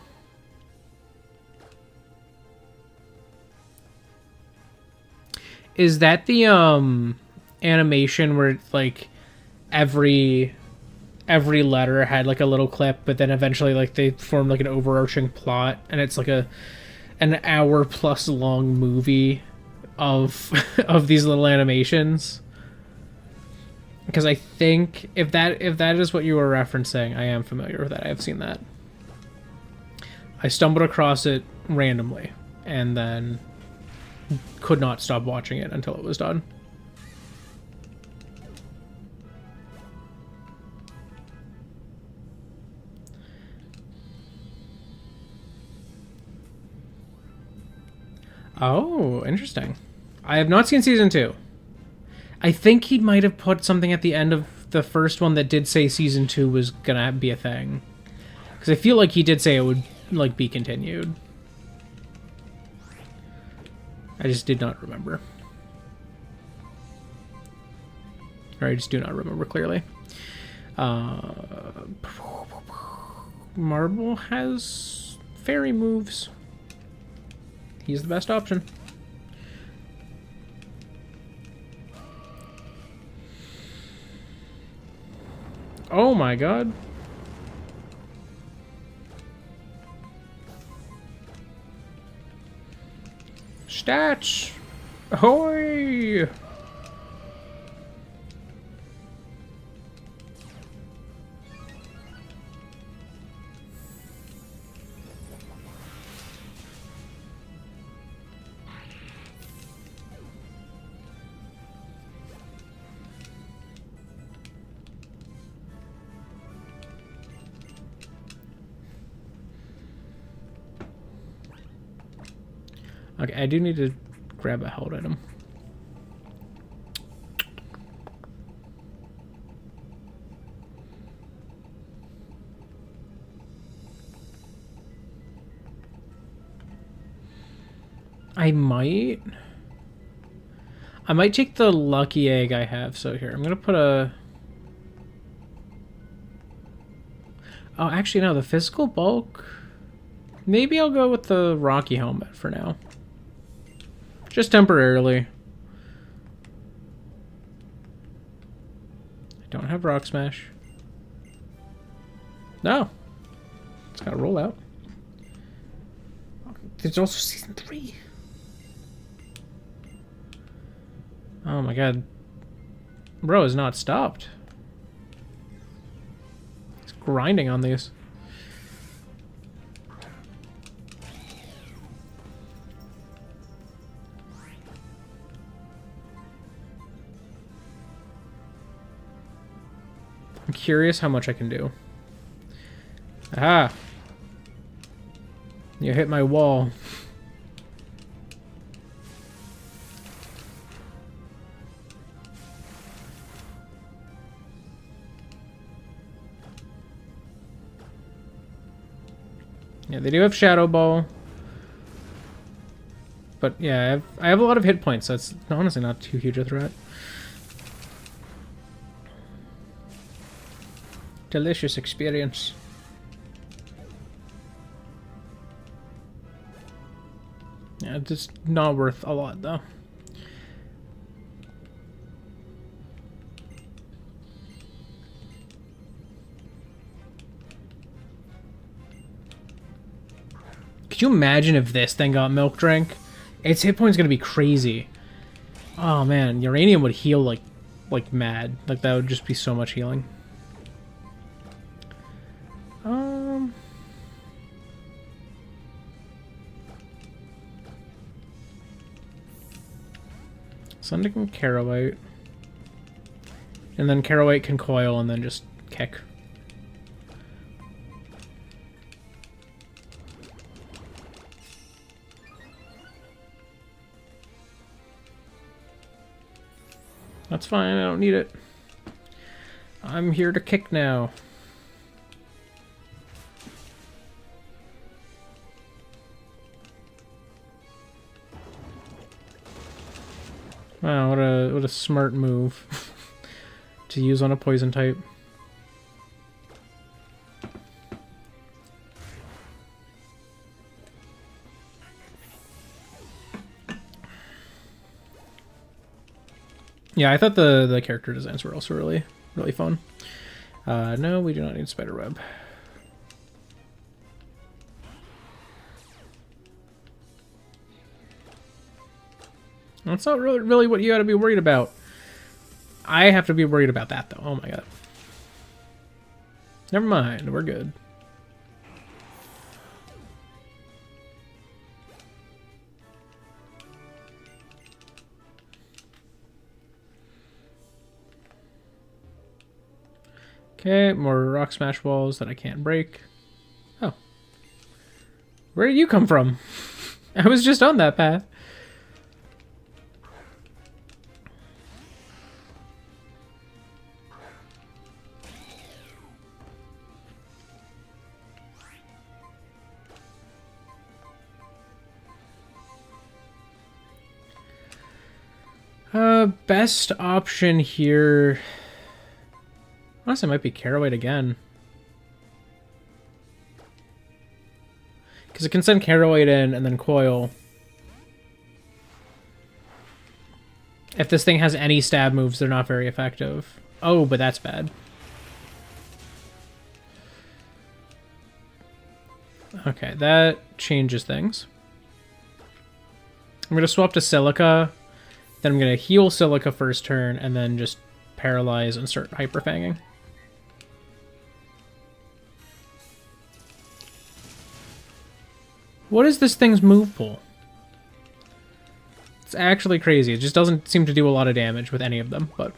Is that the animation where like every letter had like a little clip, but then eventually like they formed like an overarching plot, and it's like an hour plus long movie of of these little animations? Because I think if that is what you were referencing, I am familiar with that. I have seen that. I stumbled across it randomly and then could not stop watching it until it was done. Oh, interesting. I have not seen season 2. I think he might have put something at the end of the first one that did say season 2 was gonna be a thing. Because I feel like he did say it would like be continued. I just did not remember. Or I just do not remember clearly. Marble has fairy moves. He's the best option. Oh my god. Stats! Ahoy! Okay, I do need to grab a held item. I might take the lucky egg I have. So here, I'm gonna put a... Oh, actually no, the physical bulk. Maybe I'll go with the Rocky helmet for now. Just temporarily. I don't have Rock Smash. No. It's got to roll out. There's also season 3. Oh my god. Bro is not stopped. He's grinding on these. I'm curious how much I can do. Aha! You hit my wall. Yeah, they do have Shadow Ball. But yeah, I have a lot of hit points, so it's honestly not too huge a threat. Delicious experience. Yeah, just not worth a lot though. Could you imagine if this thing got Milk Drink? Its hit point's gonna be crazy. Oh man, Uranium would heal like mad. Like that would just be so much healing. Sending Carrawhite. And then Carrawhite can coil and then just kick. That's fine, I don't need it. I'm here to kick now. Wow, what a smart move to use on a poison type. Yeah, I thought the character designs were also really fun. No, we do not need spiderweb. That's not really what you got to be worried about. I have to be worried about that, though. Oh my god. Never mind, we're good. Okay, more rock smash walls that I can't break. Oh. Where did you come from? I was just on that path. Best option here... Honestly, it might be Carrawhite again. Because it can send Carrawhite in and then coil. If this thing has any stab moves, they're not very effective. Oh, but that's bad. Okay, that changes things. I'm going to swap to Silica. Then I'm going to heal Silica first turn, and then just paralyze and start hyperfanging. What is this thing's move pool? It's actually crazy. It just doesn't seem to do a lot of damage with any of them, but...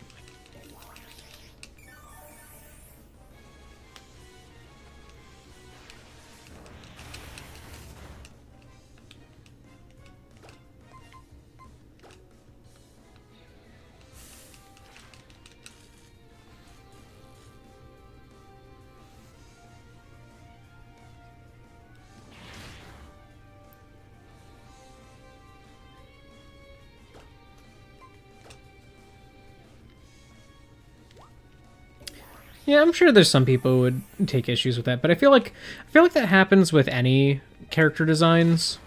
Yeah, I'm sure there's some people who would take issues with that, but I feel like that happens with any character designs.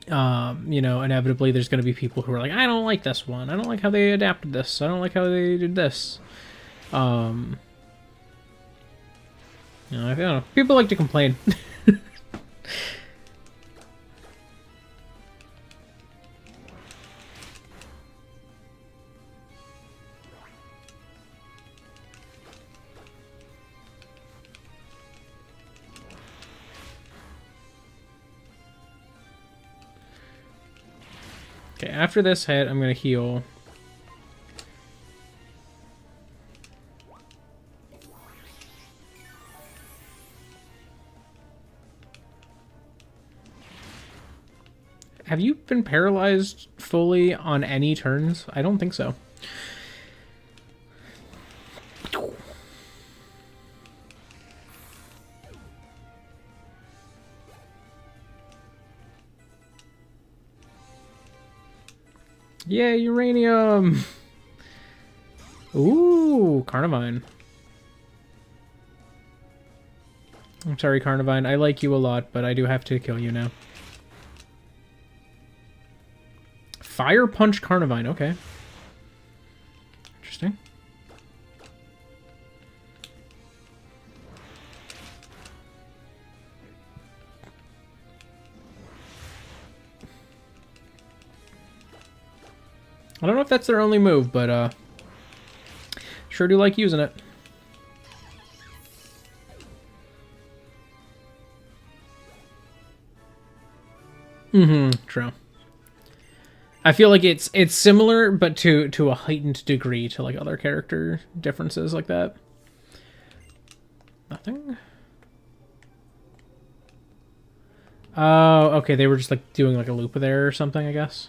You know, inevitably there's going to be people who are like, I don't like this one. I don't like how they adapted this. I don't like how they did this. You know, I don't know. People like to complain. Okay, after this hit, I'm going to heal. Have you been paralyzed fully on any turns? I don't think so. Yeah, uranium! Ooh, Carnivine. I'm sorry, Carnivine. I like you a lot, but I do have to kill you now. Fire Punch Carnivine, okay. Interesting. I don't know if that's their only move, but sure do like using it. Mm-hmm, true. I feel like it's similar, but to a heightened degree to like other character differences like that. Nothing. Oh, okay. They were just like doing like a loop there or something, I guess.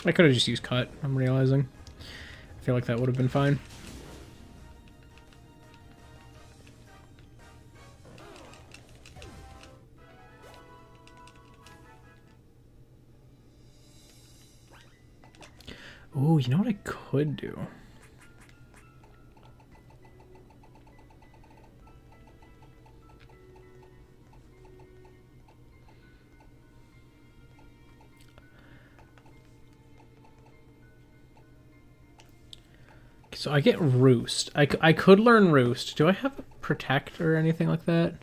I could have just used cut, I'm realizing. I feel like that would have been fine. Ooh, you know what I could do? So I get Roost. I could learn Roost. Do I have Protect or anything like that?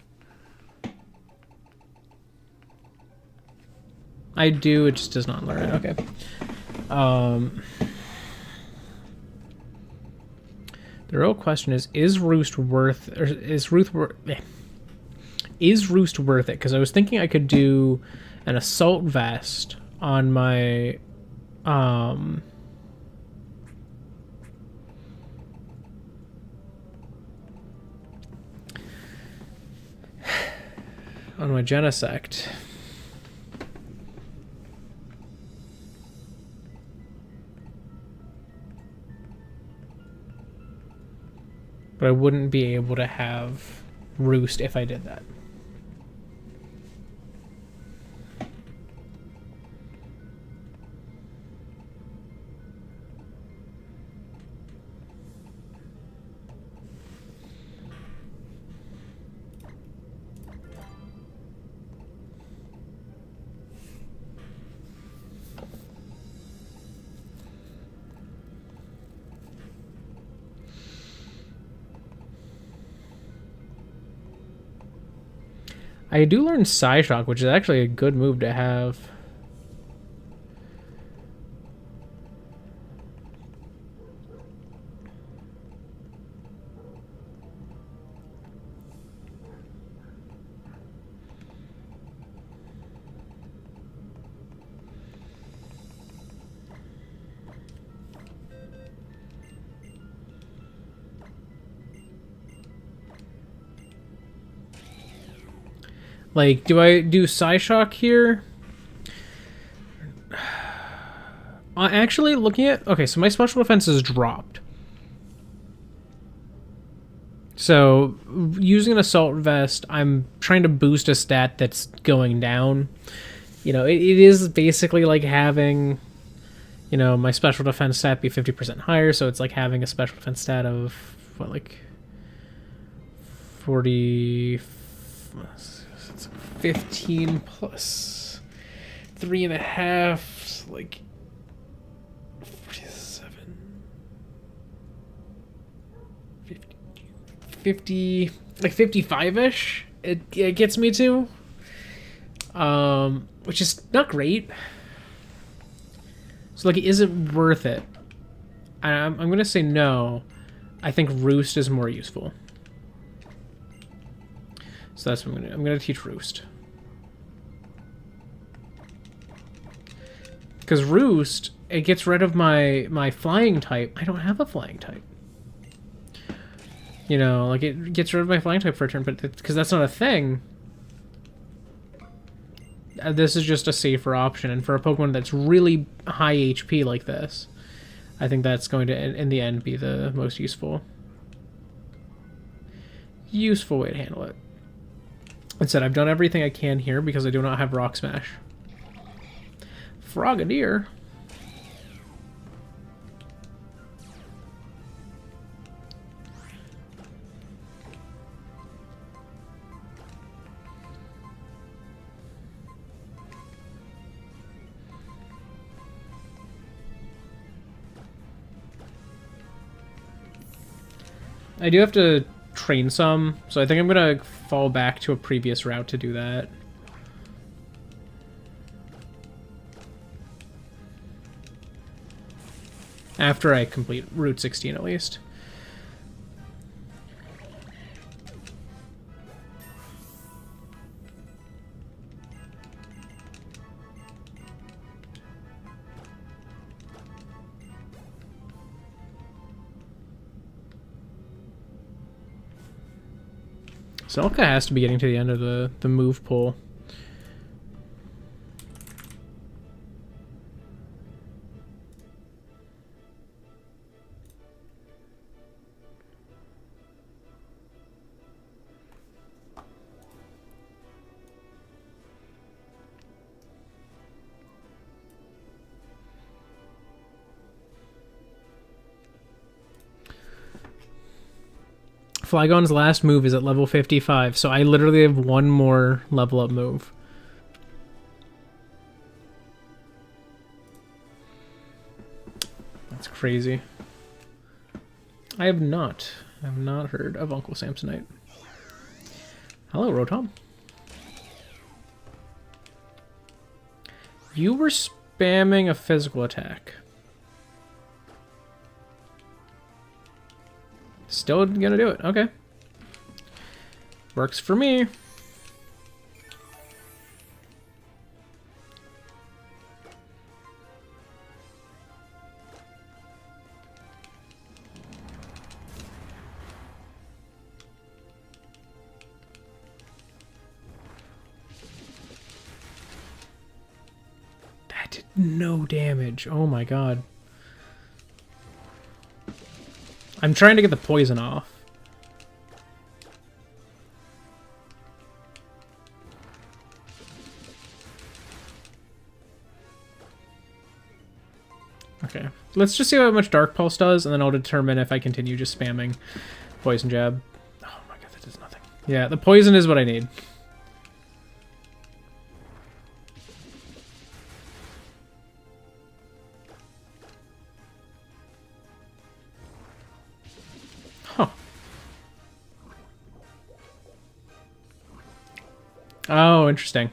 I do, it just does not learn it. Okay. The real question is Roost worth, or is Roost worth it? Because I was thinking I could do an Assault Vest on my on my Genesect. But I wouldn't be able to have Roost if I did that. I do learn Psyshock, which is actually a good move to have. Like, do I do Psyshock here? Actually, looking at... Okay, so my special defense is dropped. So, using an Assault Vest, I'm trying to boost a stat that's going down. You know, it is basically like having, you know, my special defense stat be 50% higher, so it's like having a special defense stat of, what, like... 40... 15 plus 3.5, like 47, 50, like 55-ish. It gets me to, which is not great. So like, is it worth it? I'm gonna say no. I think Roost is more useful. So that's what I'm gonna teach Roost. Because Roost, it gets rid of my flying type. I don't have a flying type. You know, like, it gets rid of my flying type for a turn, but because that's not a thing, this is just a safer option. And for a Pokemon that's really high HP like this, I think that's going to, in the end, be the most useful way to handle it. Instead, I've done everything I can here because I do not have Rock Smash. Frogadier. I do have to train some, so I think I'm gonna fall back to a previous route to do that. After I complete Route 16 at least. Selka has to be getting to the end of the move pool. Flygon's last move is at level 55, so I literally have one more level up move. That's crazy. I have not heard of Uncle Samsonite. Hello, Rotom. You were spamming a physical attack. Still gonna do it. Okay. Works for me. That did no damage. Oh my god. I'm trying to get the poison off. Okay, let's just see how much Dark Pulse does, and then I'll determine if I continue just spamming Poison Jab. Oh my god, that does nothing. Yeah, the poison is what I need. Huh. Oh, interesting.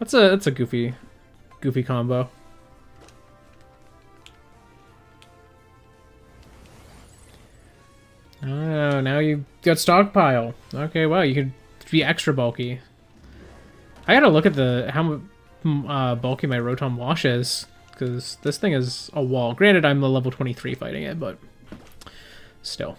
That's a goofy combo. Oh, now you got stockpile. Okay, wow, you could be extra bulky. I gotta look at how bulky my Rotom Wash is, because this thing is a wall. Granted, I'm a level 23 fighting it, but still.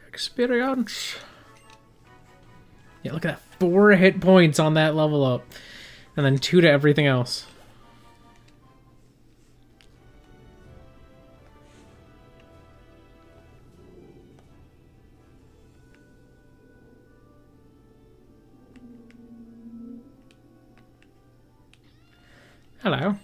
Experience. Yeah, look at that. 4 hit points on that level up. And then 2 to everything else. Hello.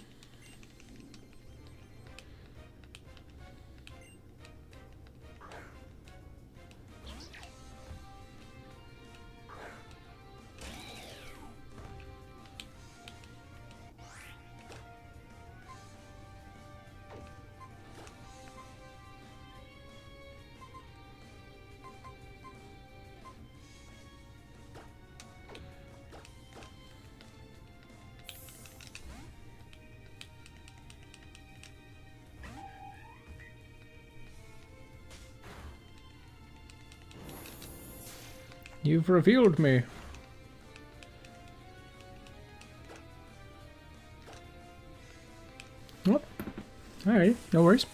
You've revealed me. Oh, alright, no worries.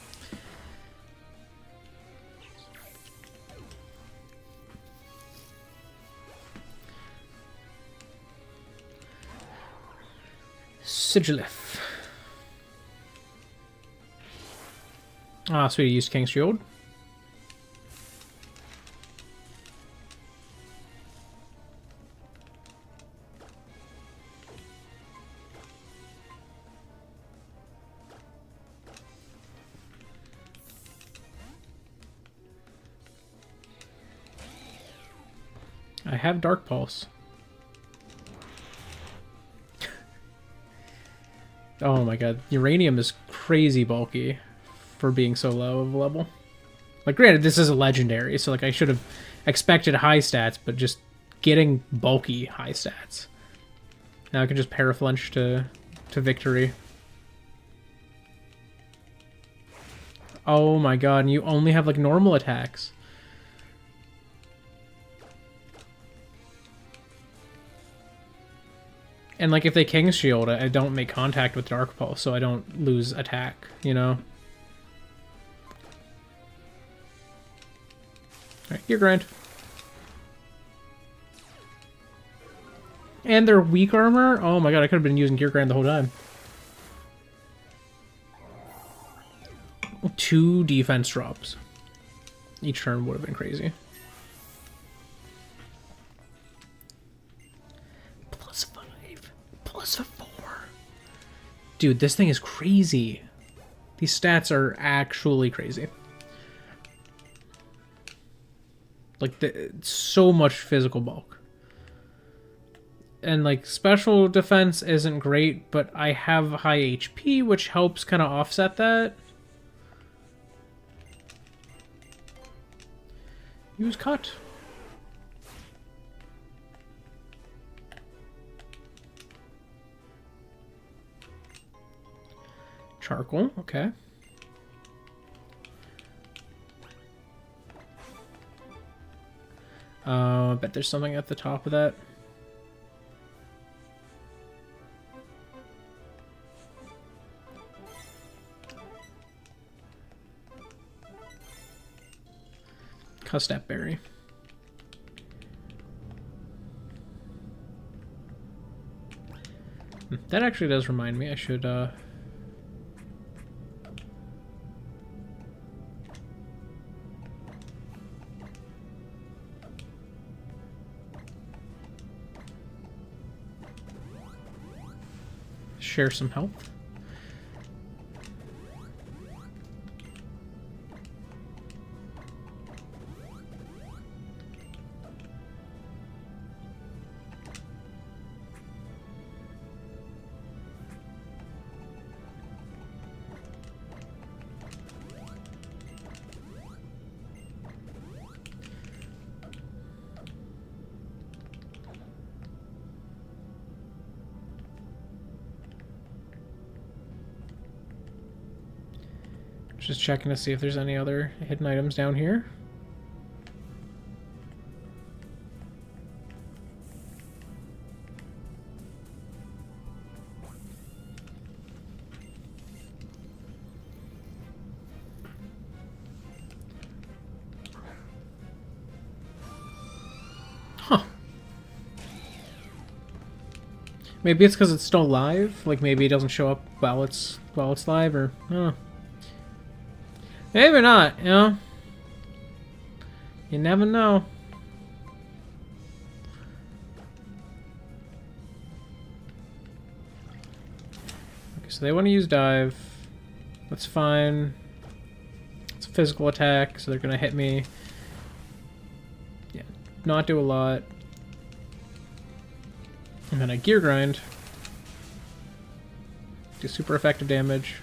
Sigilif. Ah, sweet, I used King's Shield. I have Dark Pulse. Oh my god, uranium is crazy bulky for being so low of a level. Like, granted, this is a legendary, so like I should have expected high stats, but just getting bulky high stats. Now I can just paraflinch to victory. Oh my god, and you only have like normal attacks. And like if they King's Shield, I don't make contact with Dark Pulse, so I don't lose attack, you know? Alright, Gear Grind. And they're weak armor? Oh my god, I could have been using Gear Grind the whole time. 2 defense drops. Each turn would have been crazy. Plus 4. Dude, this thing is crazy. These stats are actually crazy. Like, so much physical bulk. And, like, special defense isn't great, but I have high HP, which helps kind of offset that. Use cut. Charcoal, okay. I bet there's something at the top of that. Custap berry. That actually does remind me, I should share some health. Just checking to see if there's any other hidden items down here. Huh. Maybe it's because it's still live. Like maybe it doesn't show up while it's live, or I don't know. Maybe not, you know? You never know. Okay, so they want to use dive. That's fine. It's a physical attack, so they're going to hit me. Yeah, not do a lot. And then I gear grind. Do super effective damage.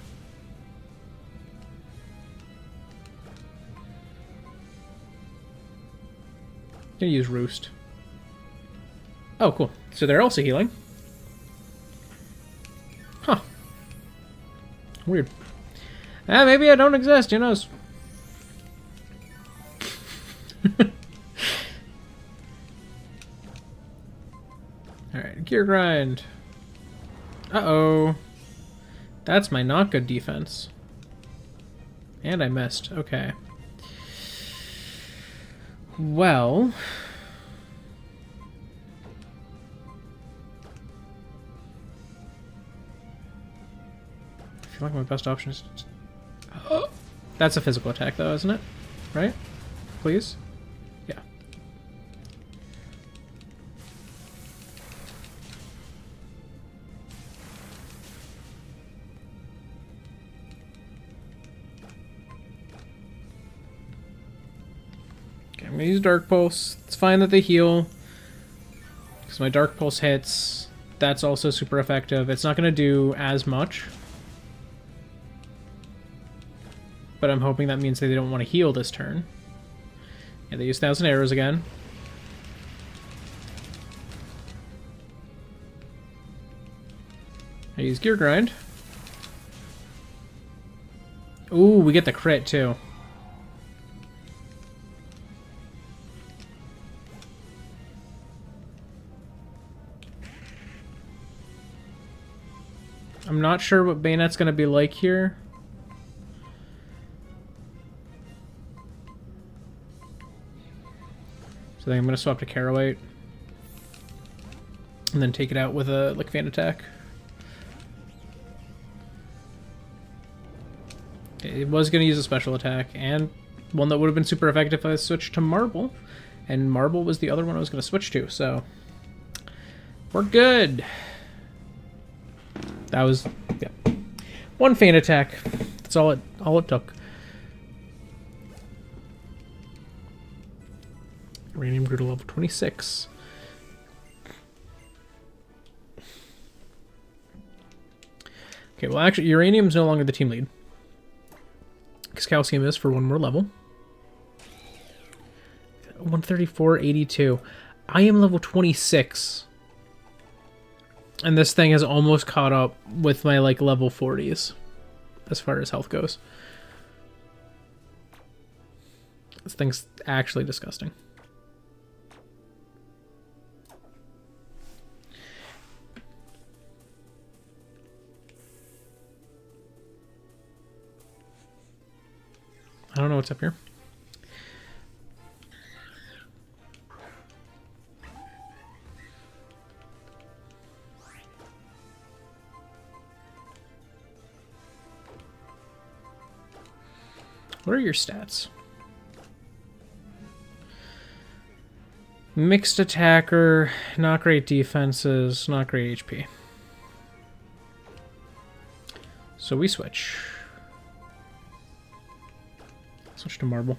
Gonna use Roost. Oh, cool. So they're also healing. Huh. Weird. Maybe I don't exist, who knows? Alright, Gear Grind. Uh-oh. That's my not good defense. And I missed. Okay. Well... I feel like my best option is... That's a physical attack though, isn't it? Right? Please? Yeah. Okay, I'm gonna use Dark Pulse. It's fine that they heal, because my Dark Pulse hits. That's also super effective. It's not going to do as much. But I'm hoping that means they don't want to heal this turn. Yeah, they use 1,000 arrows again. I use Gear Grind. Ooh, we get the crit too. I'm not sure what Bayonet's going to be like here. So then I'm going to swap to Carawite. And then take it out with a Lick Fan attack. It was going to use a special attack, and one that would have been super effective if I switched to Marble. And Marble was the other one I was going to switch to, so... We're good! That was... yeah. One Fan attack. That's all it took. Uranium grew to level 26. Okay, well actually, Uranium's no longer the team lead. Because Calcium is for one more level. 134.82. I am level 26. And this thing has almost caught up with my, like, level 40s. As far as health goes. This thing's actually disgusting. I don't know what's up here. What are your stats? Mixed attacker, not great defenses, not great HP. So we switch. Switch to Marble.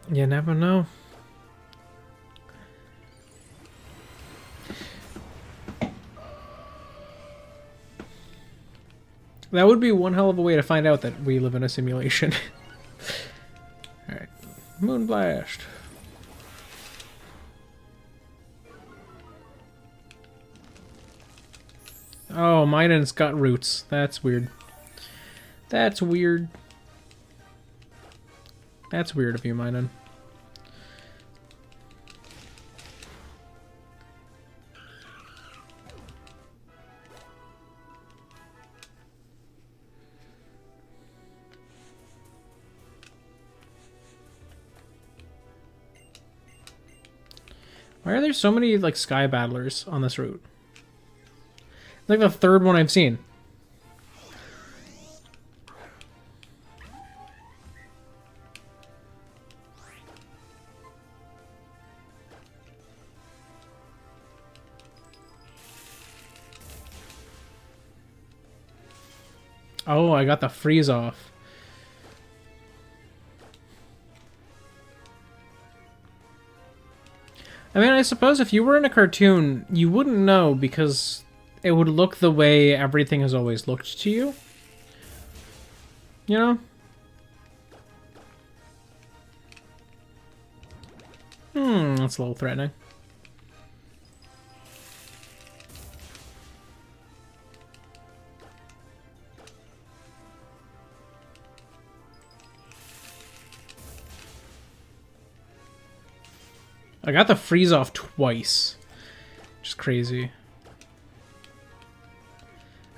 You never know. That would be one hell of a way to find out that we live in a simulation. Alright. Moonblast. Oh, Minun's got roots. That's weird. That's weird. That's weird of you, Minun. Why are there so many, like, sky battlers on this route? Like the third one I've seen. Oh, I got the freeze off. I mean, I suppose if you were in a cartoon, you wouldn't know because it would look the way everything has always looked to you. You know? That's a little threatening. I got the freeze off twice. Which is crazy.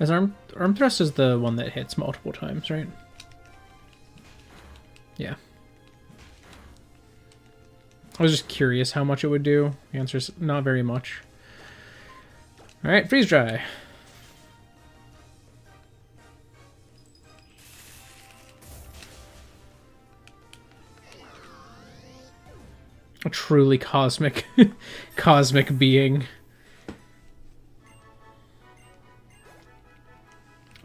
As arm thrust is the one that hits multiple times, right? Yeah. I was just curious how much it would do. The answer is not very much. Alright, freeze dry. A truly cosmic, cosmic being.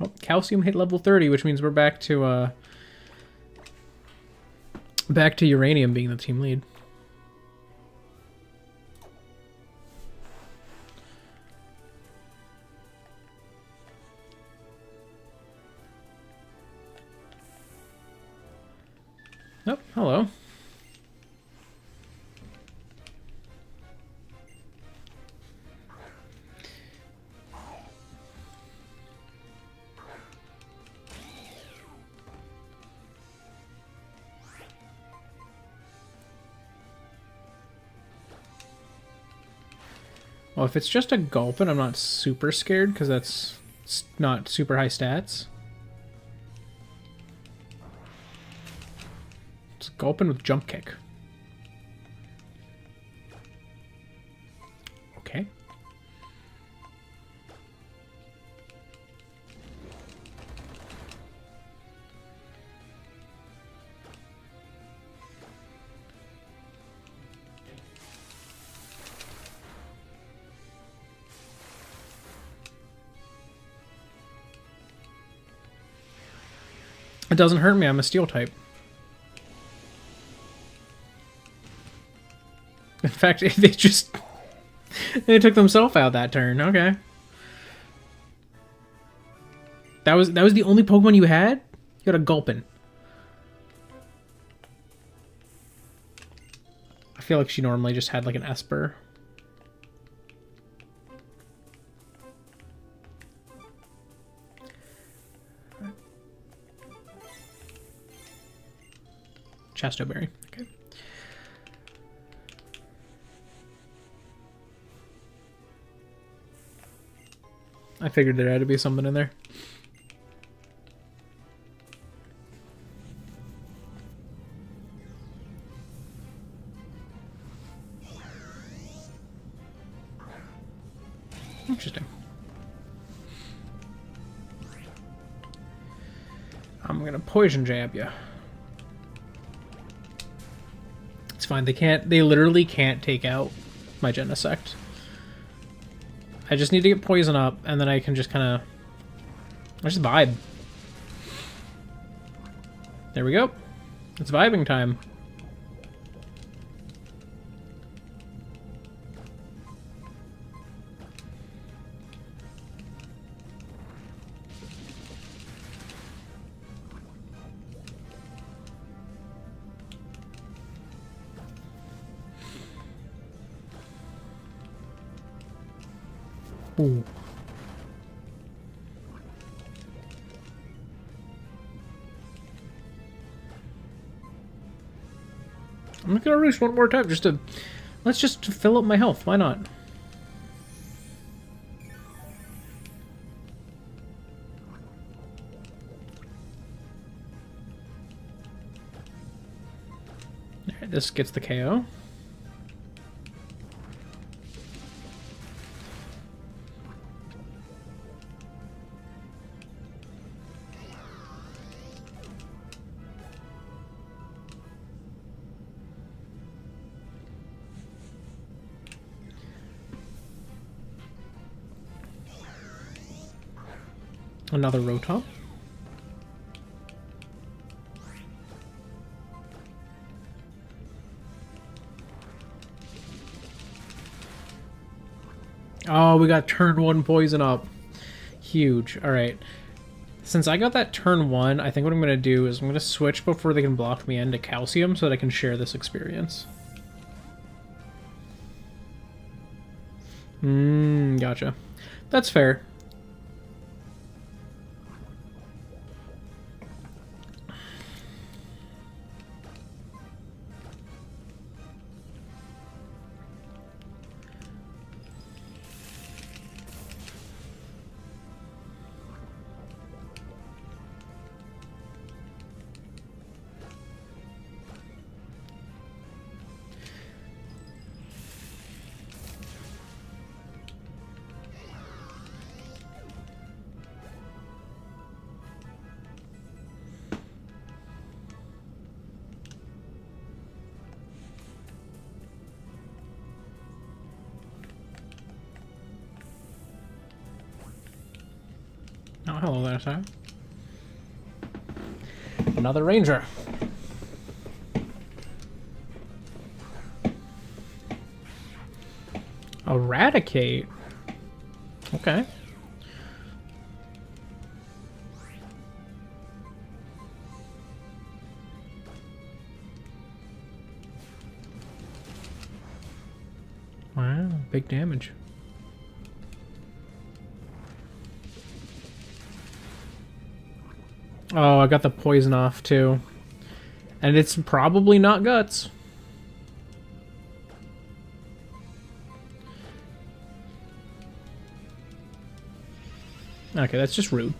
Oh, calcium hit level 30, which means we're back to uranium being the team lead. Oh, hello. Well, if it's just a Gulpin, I'm not super scared because that's not super high stats. It's a Gulpin with jump kick. Okay. It doesn't hurt me, I'm a steel type. In fact, they took themselves out that turn. Okay. That was the only Pokemon you had? You had a Gulpin. I feel like she normally just had like an Esper. Chastoberry. Okay. I figured there had to be something in there. Interesting. I'm gonna poison jab you. It's fine. They literally can't take out my Genesect. I just need to get poison up, and then I can just kind of just vibe. There we go. It's vibing time. Ooh. I'm not gonna roost one more time just to... Let's just fill up my health. Why not? Alright, this gets the KO. Another Rotom. Oh, we got turn 1 poison up. Huge. Alright. Since I got that turn 1, I think what I'm going to do is I'm going to switch before they can block me into Calcium so that I can share this experience. Gotcha. That's fair. Oh, hello there, sir. Another ranger. Eradicate. Okay. Wow, big damage. Oh, I got the poison off too. And it's probably not guts. Okay, that's just rude.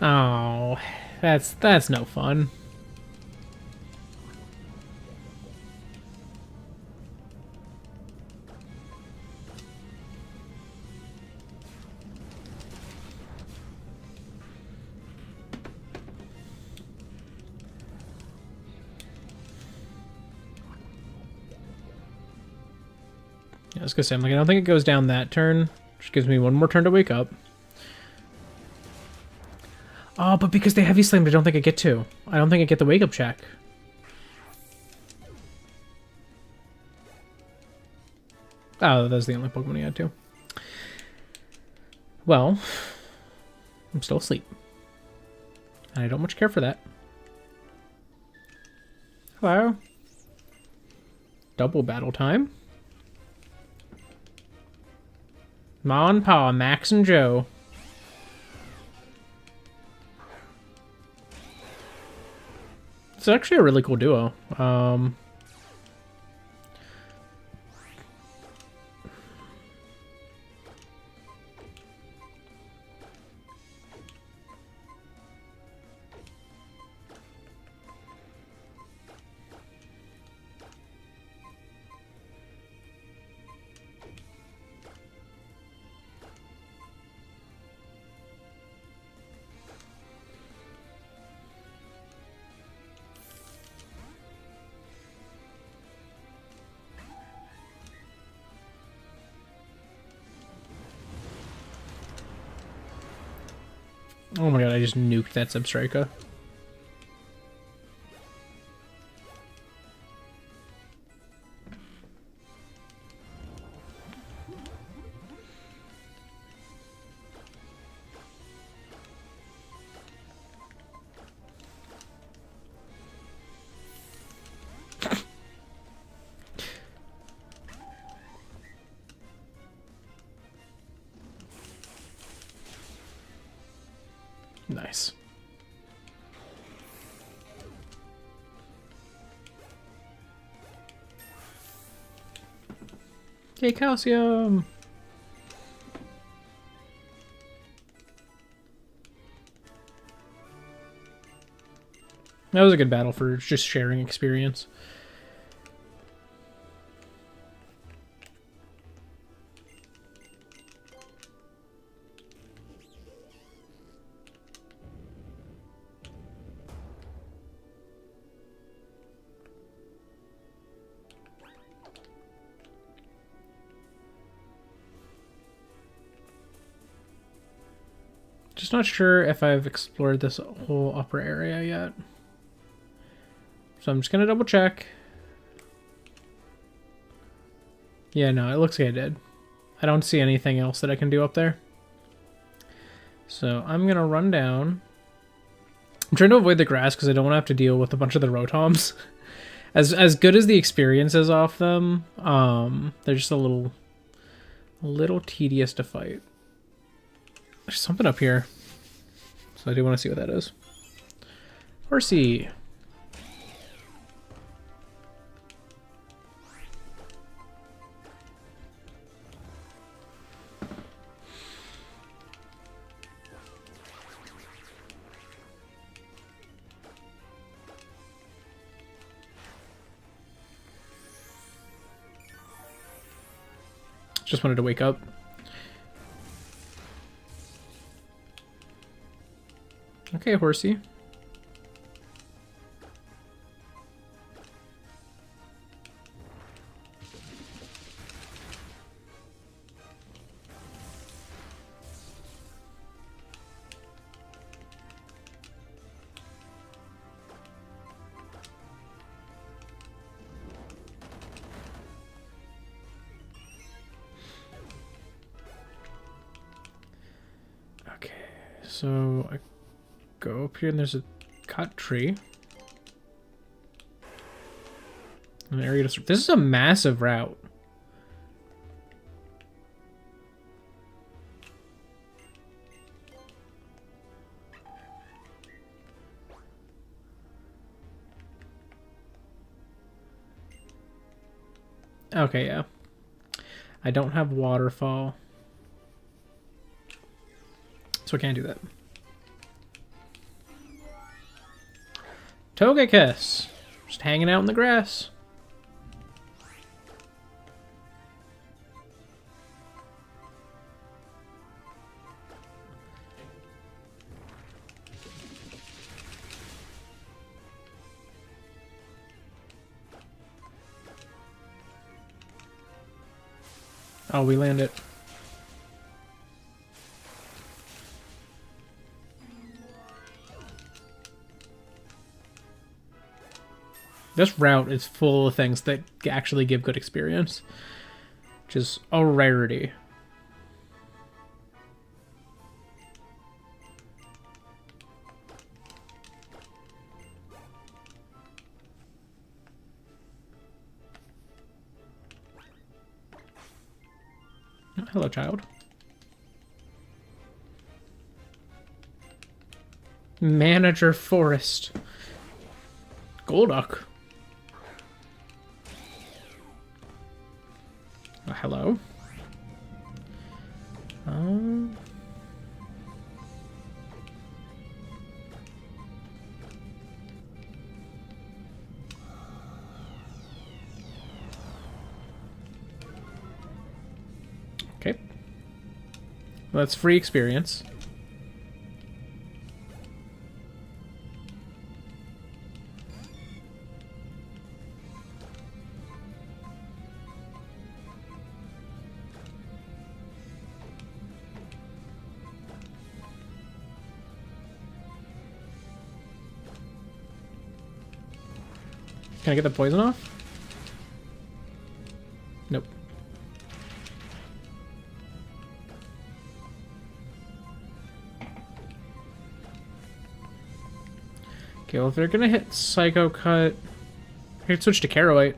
Oh, that's no fun. Yeah, I was gonna say, I'm like, I don't think it goes down that turn, which gives me one more turn to wake up. Oh, but because they heavy slammed, I don't think I get to. I don't think I get the wake up check. Oh, that's the only Pokemon he had too. Well, I'm still asleep. And I don't much care for that. Hello. Double battle time. Ma and Pa, Max and Joe. It's actually a really cool duo. Oh my god, I just nuked that Substrika. Nice. Yay, calcium! That was a good battle for just sharing experience. Just not sure if I've explored this whole upper area yet. So I'm just gonna double check. Yeah, no, it looks like I did. I don't see anything else that I can do up there. So I'm gonna run down. I'm trying to avoid the grass because I don't want to have to deal with a bunch of the Rotoms. As good as the experience is off them, they're just a little tedious to fight. There's something up here. So I do want to see what that is. Horsey. Just wanted to wake up. Okay, horsey. Okay, so I go up here and there's a cut tree. An area to... This is a massive route. Okay, yeah. I don't have waterfall. So I can't do that. Togekiss! Just hanging out in the grass. Oh, we land it. This route is full of things that actually give good experience, which is a rarity. Oh, hello, child. Manager Forest. Golduck. Hello. Okay. Well, that's free experience. Can I get the poison off? Nope. Okay, well if they're gonna hit Psycho Cut, I could switch to Carolite.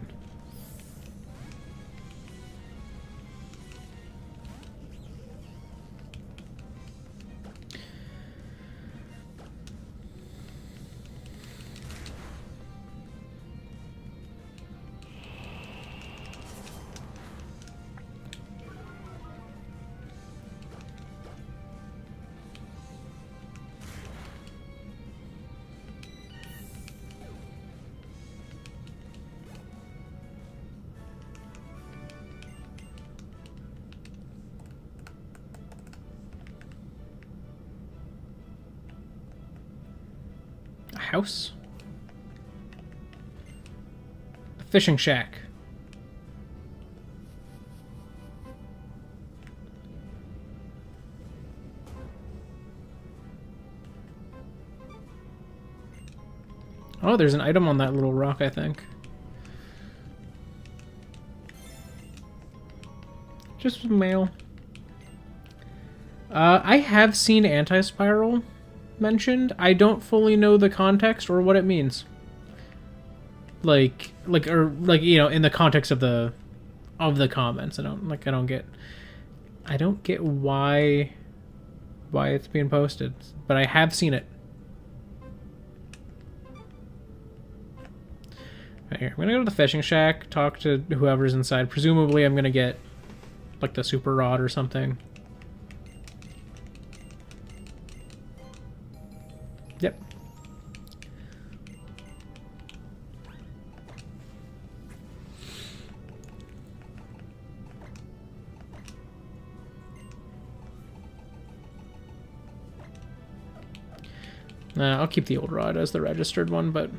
House? A fishing shack. Oh, there's an item on that little rock, I think. Just mail. I have seen anti-spiral mentioned. I don't fully know the context or what it means. Like you know, in the context of the comments. I don't get why it's being posted, but I have seen it. Right here. I'm gonna go to the fishing shack, talk to whoever's inside. Presumably I'm gonna get like the super rod or something. Yep. I'll keep the old rod as the registered one, but...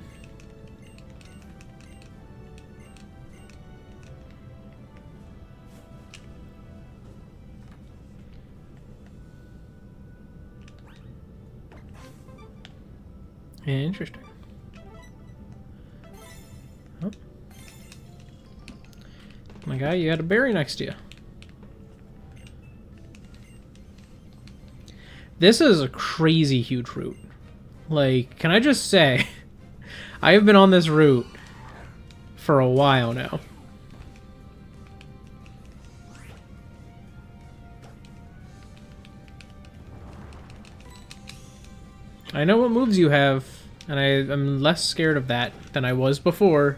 Interesting. Oh. My guy, you had a berry next to you. This is a crazy huge route. Like, can I just say, I have been on this route for a while now. I know what moves you have, and I'm less scared of that than I was before.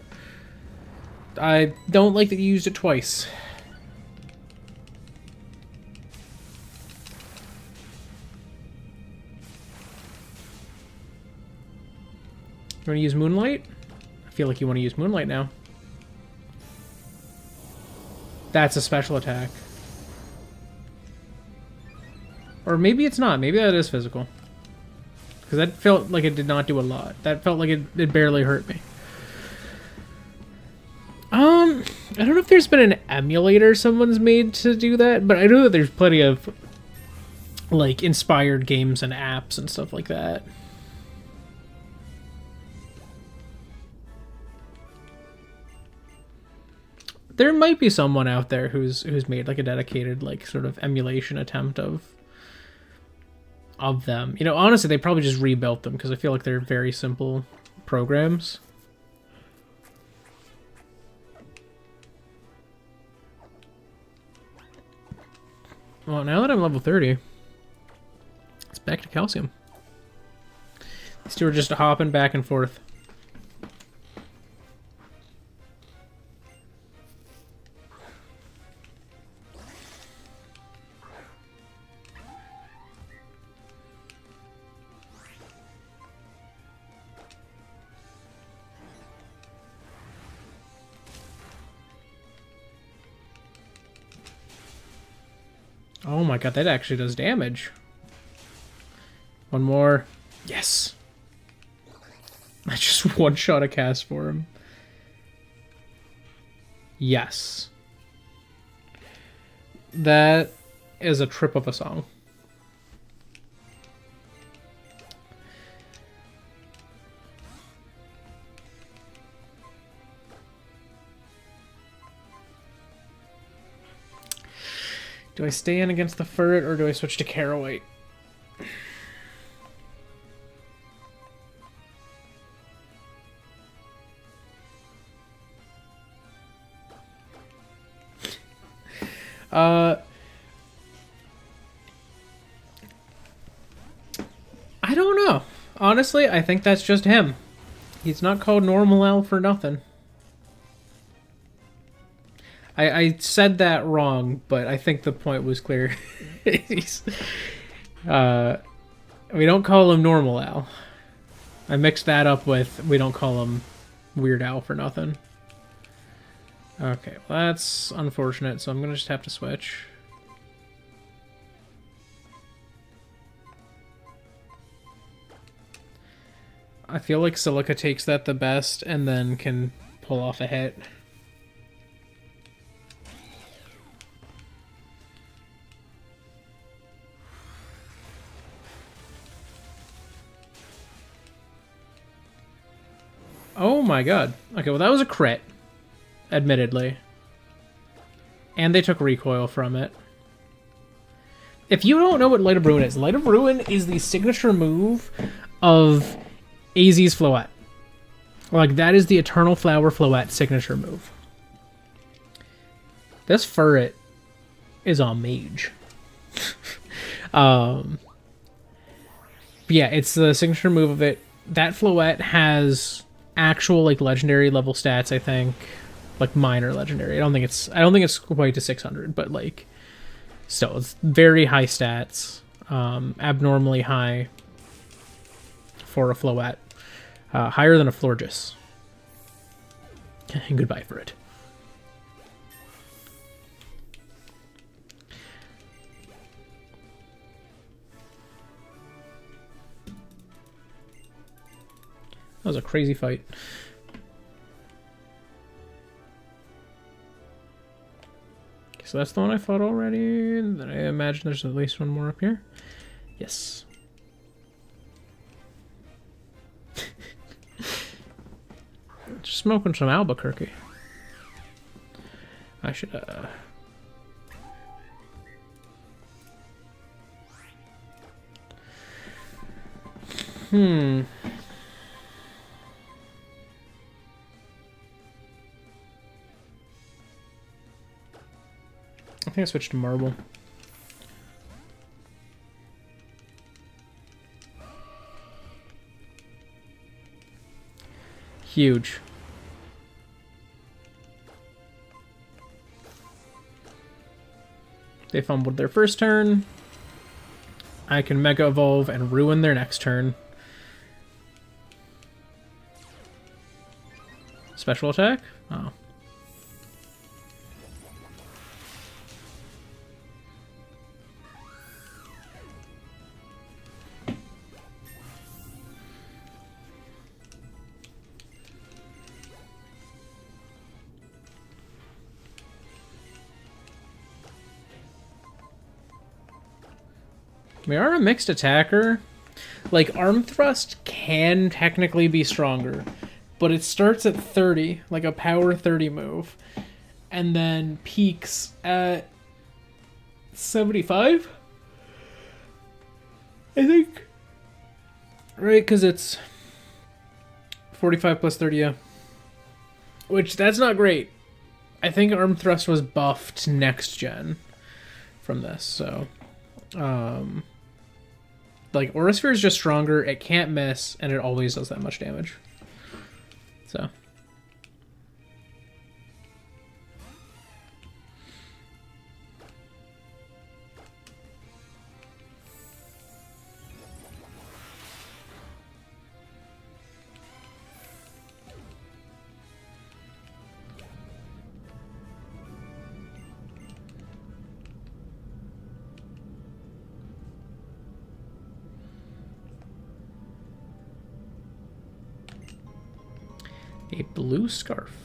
I don't like that you used it twice. You want to use Moonlight? I feel like you want to use Moonlight now. That's a special attack. Or maybe it's not. Maybe that is physical. Because that felt like it did not do a lot. That felt like it barely hurt me. I don't know if there's been an emulator someone's made to do that, but I know that there's plenty of, like, inspired games and apps and stuff like that. There might be someone out there who's made, like, a dedicated, like, sort of emulation attempt of them. You know, honestly, they probably just rebuilt them, because I feel like they're very simple programs. Well, now that I'm level 30, it's back to calcium. These two are just hopping back and forth. Oh my god, that actually does damage. One more. Yes. I just one-shot a cast for him. Yes. That is a trip of a song. Do I stay in against the Furret, or do I switch to Caraway? I don't know. Honestly, I think that's just him. He's not called Normal L for nothing. I said that wrong, but I think the point was clear. We don't call him Normal Al. I mixed that up with we don't call him Weird Al for nothing. Okay, well that's unfortunate, so I'm gonna just have to switch. I feel like Silica takes that the best and then can pull off a hit. Oh my god. Okay, well that was a crit, admittedly. And they took recoil from it. If you don't know what Light of Ruin is, Light of Ruin is the signature move of AZ's Floette. Like, that is the Eternal Flower Floette signature move. This Furret is on Mage. Yeah, it's the signature move of it. That Floette has actual, like, legendary level stats, I think. Like, minor legendary. I don't think it's quite to 600, but, like, still, it's very high stats. Abnormally high for a Floette. Higher than a Florges. And goodbye for it. was a crazy fight. Okay, so that's the one I fought already. And then I imagine there's at least one more up here. Yes. Just smoking some Albuquerque. I should, I think I switched to marble. Huge. They fumbled their first turn. I can Mega Evolve and ruin their next turn. Special attack? Oh. We are a mixed attacker. Like, Arm Thrust can technically be stronger, but it starts at 30, like a power 30 move, and then peaks at 75? I think. Right, because it's 45 plus 30, yeah. Which, that's not great. I think Arm Thrust was buffed next gen from this, so... like, Aura Sphere is just stronger, it can't miss, and it always does that much damage. So. A blue scarf.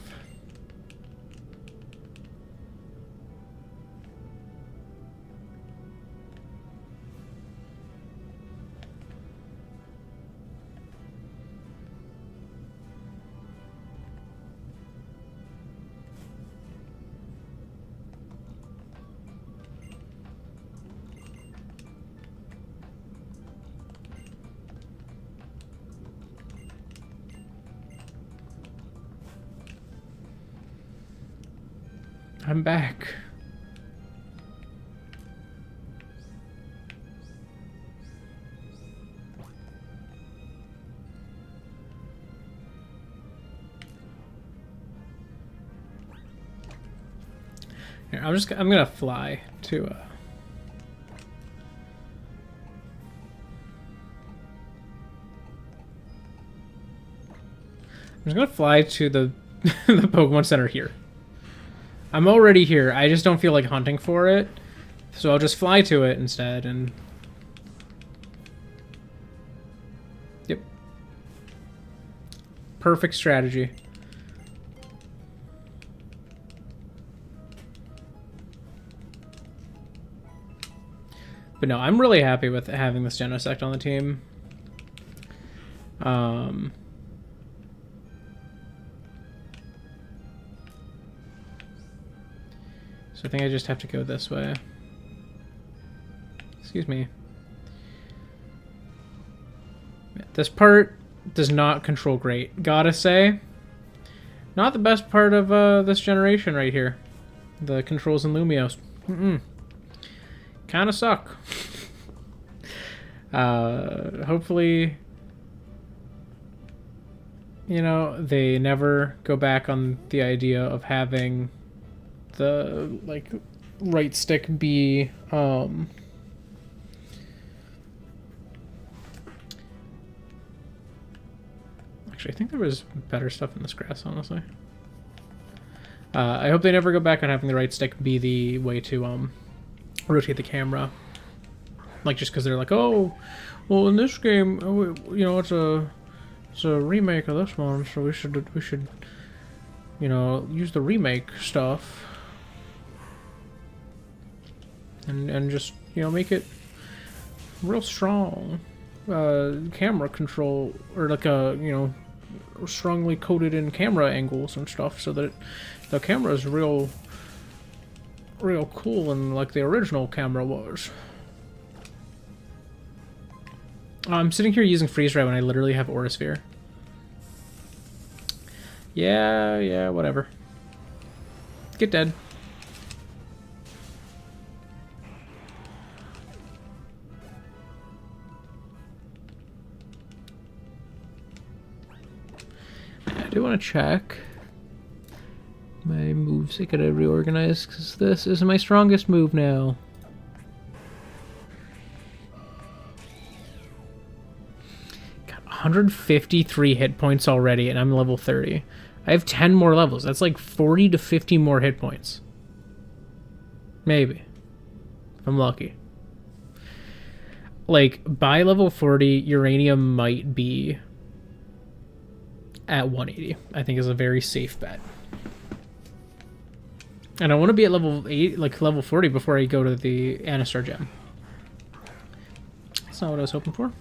I'm back. Here, I'm gonna fly to I'm just gonna fly to the the Pokemon Center here. I'm already here. I just don't feel like hunting for it. So I'll just fly to it instead and... Yep. Perfect strategy. But no, I'm really happy with having this Genesect on the team. So I think I just have to go this way. Excuse me. Yeah, this part does not control great. Gotta say, not the best part of this generation right here. The controls in Lumios. Kind of suck. Hopefully, you know, they never go back on the idea of having the, like, right stick be, actually, I think there was better stuff in this grass, honestly. I hope they never go back on having the right stick be the way to, rotate the camera. Like, just because they're like, oh, well, in this game, you know, it's It's a remake of this one, so we should, you know, use the remake stuff. And just, you know, make it real strong. Camera control, or like a, you know, strongly coated in camera angles and stuff, so that the camera is real cool and like the original camera was. I'm sitting here using freeze ray when I literally have Aura Sphere. Yeah, whatever. Get dead. I do want to check my moves. I gotta reorganize because this is my strongest move now. Got 153 hit points already, and I'm level 30. I have 10 more levels. That's like 40 to 50 more hit points. Maybe. If I'm lucky. Like, by level 40, Uranium might be at 180. I think is a very safe bet. And I want to be at level 8, like level 40 before I go to the Anistar gem. That's not what I was hoping for.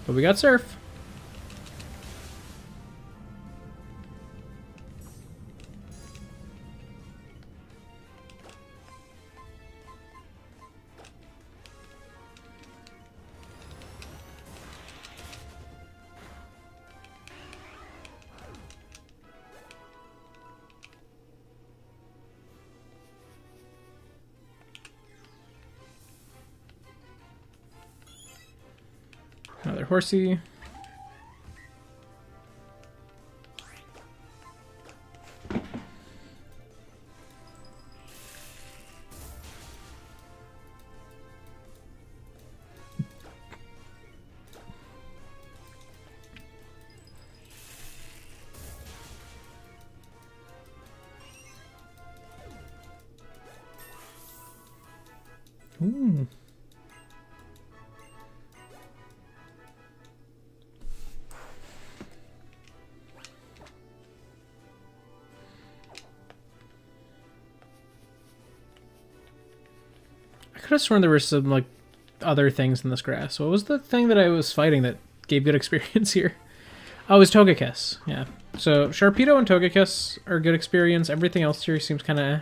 But we got Surf. Another horsey. Ooh. I could have sworn there were some, like, other things in this grass. What was the thing that I was fighting that gave good experience here? Oh, it was Togekiss. Yeah. So, Sharpedo and Togekiss are good experience. Everything else here seems kind of...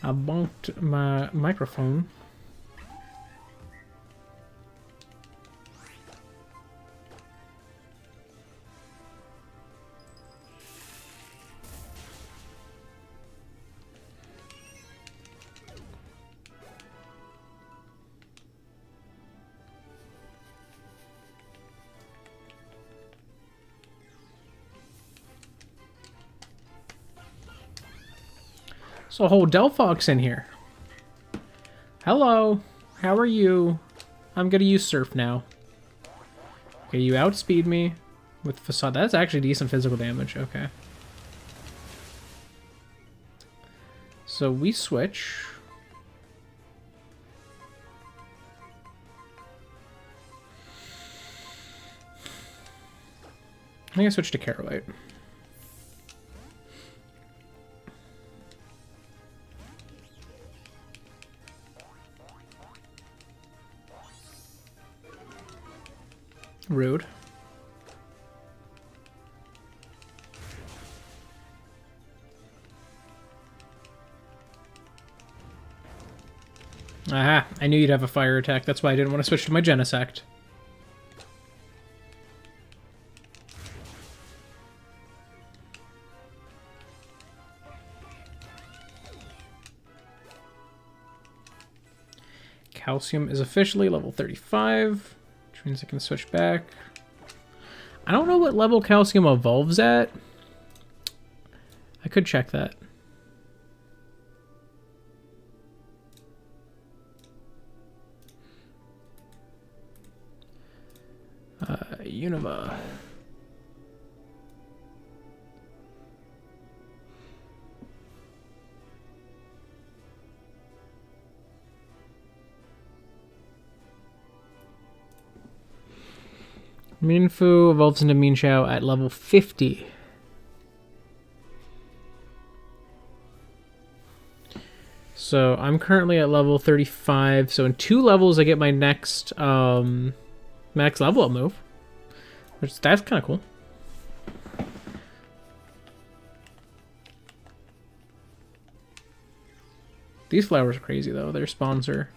I bonked my microphone. So a whole Delphox in here. Hello. How are you? I'm gonna use Surf now. Okay, you outspeed me with Facade. That's actually decent physical damage. Okay. So we switch. I think I switched to Carolite. Rude. Aha, I knew you'd have a fire attack. That's why I didn't want to switch to my Genesect. Calcium is officially level 35, which means I can switch back. I don't know what level Calcium evolves at. I could check that. Unova. Minfu evolves into Minxiao at level 50. So I'm currently at level 35. So in 2 levels, I get my next max level up move. That's kind of cool. These flowers are crazy though. Their spawns are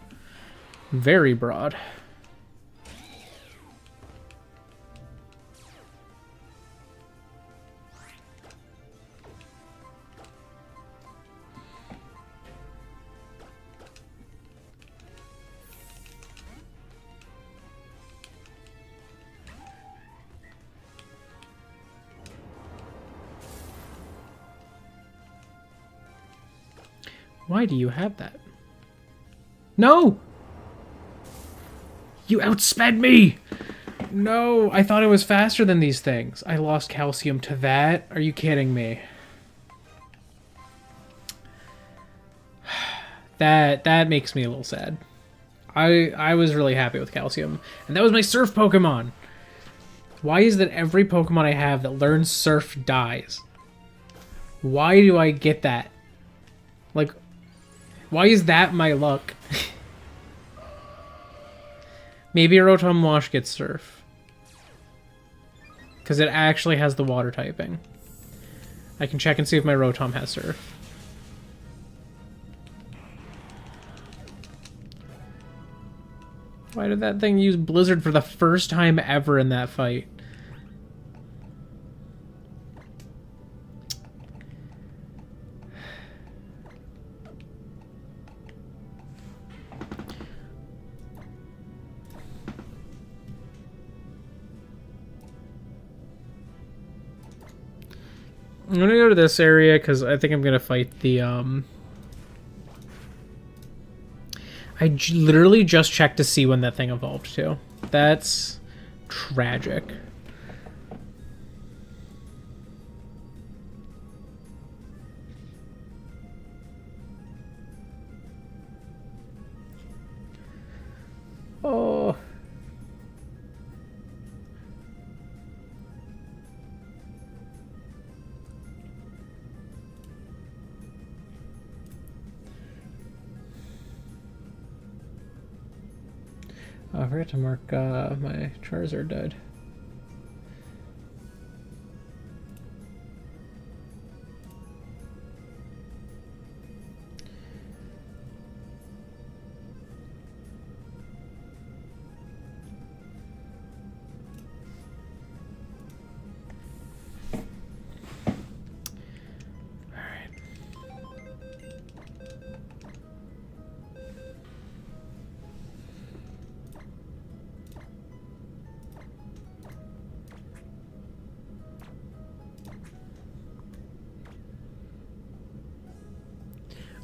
very broad. Why do you have that? No! You outsped me! No, I thought it was faster than these things. I lost Calcium to that? Are you kidding me? That makes me a little sad. I was really happy with Calcium. And that was my Surf Pokemon! Why is it every Pokemon I have that learns Surf dies? Why do I get that? Like, why is that my luck? Maybe a Rotom Wash gets Surf. Because it actually has the water typing. I can check and see if my Rotom has Surf. Why did that thing use Blizzard for the first time ever in that fight? I'm gonna go to this area because I think I'm gonna fight the literally just checked to see when that thing evolved too. That's tragic. Oh. I forgot to mark my Charizard died.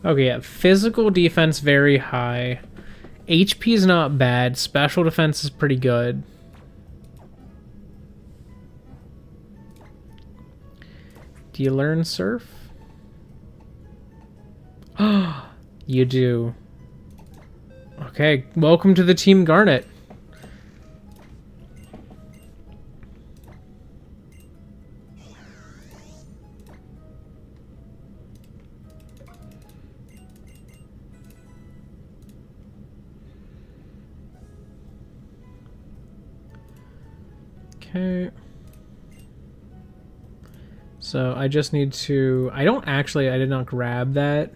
Okay, yeah, physical defense very high. HP is not bad. Special defense is pretty good. Do you learn Surf? You do. Okay, welcome to the Team Garnet. Okay. So I just need to... I did not grab that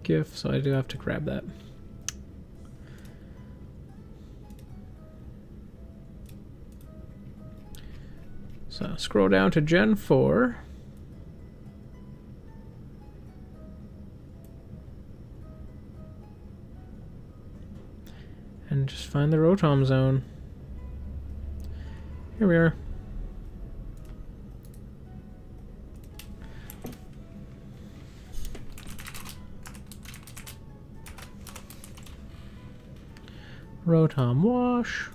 GIF, so I do have to grab that. So scroll down to Gen 4. find the Rotom zone. Here we are. Rotom wash.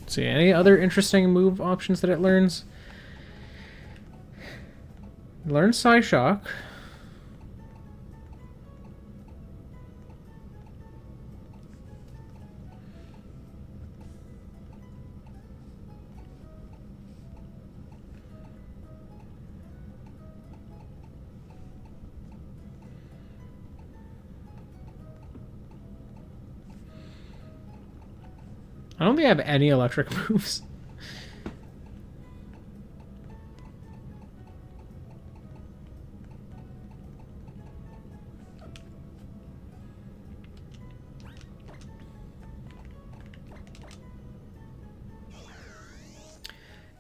See, any other interesting move options that it learns? Learn Psyshock. I don't think I have any electric moves.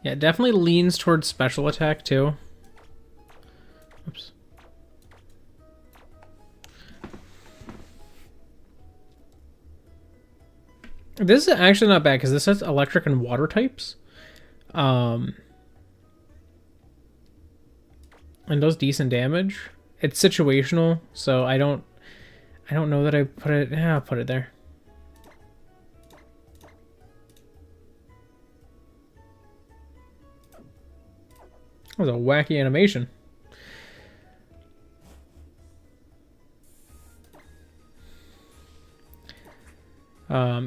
Yeah, it definitely leans towards special attack too. Oops. This is actually not bad because this has electric and water types. And does decent damage. It's situational, so I don't know that I put it. Yeah, I'll put it there. That was a wacky animation.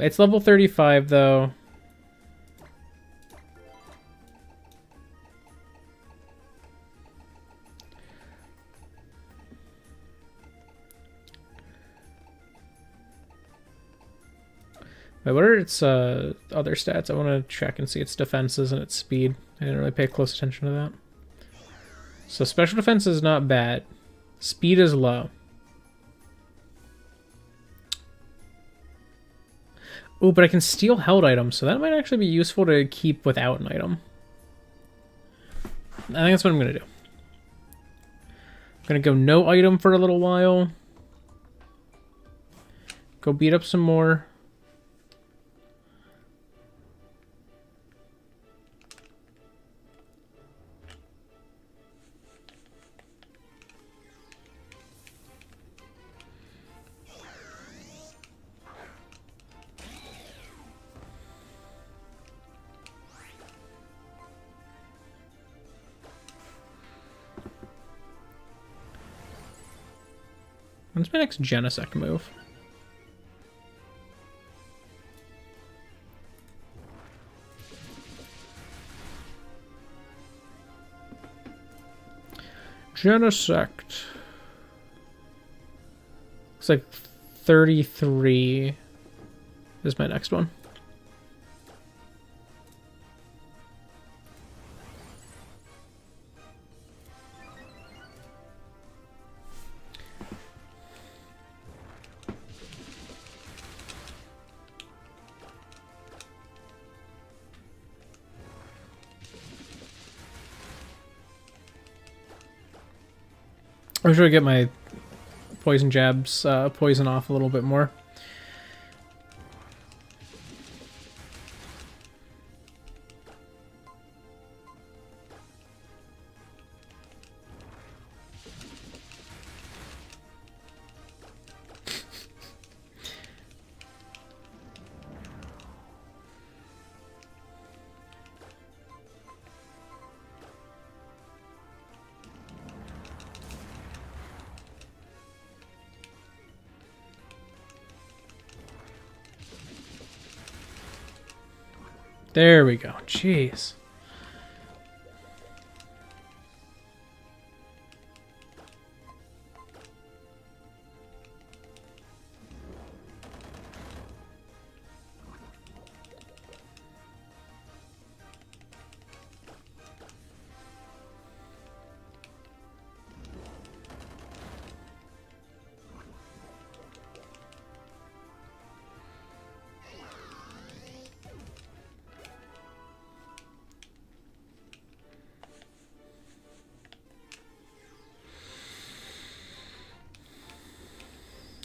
It's level 35 though. Wait, what are its other stats? I want to check and see its defenses and its speed. I didn't really pay close attention to that. So special defense is not bad. Speed is low. Oh, but I can steal held items, so that might actually be useful to keep without an item. I think that's what I'm going to do. I'm going to go no item for a little while. Go beat up some more. When's my next Genesect move? Genesect. Looks like 33 is my next one. I'm sure I get my poison jabs, poison off a little bit more. There we go. Jeez.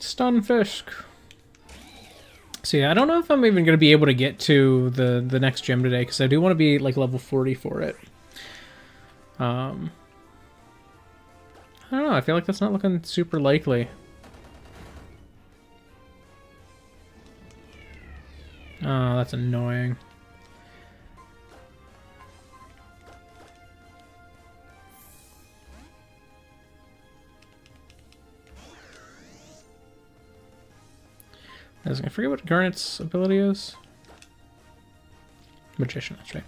Stunfisk. So yeah, I don't know if I'm even going to be able to get to the next gym today, because I do want to be like level 40 for it. I don't know, I feel like that's not looking super likely. Oh, that's annoying. I forget what Garnet's ability is. Magician, that's right.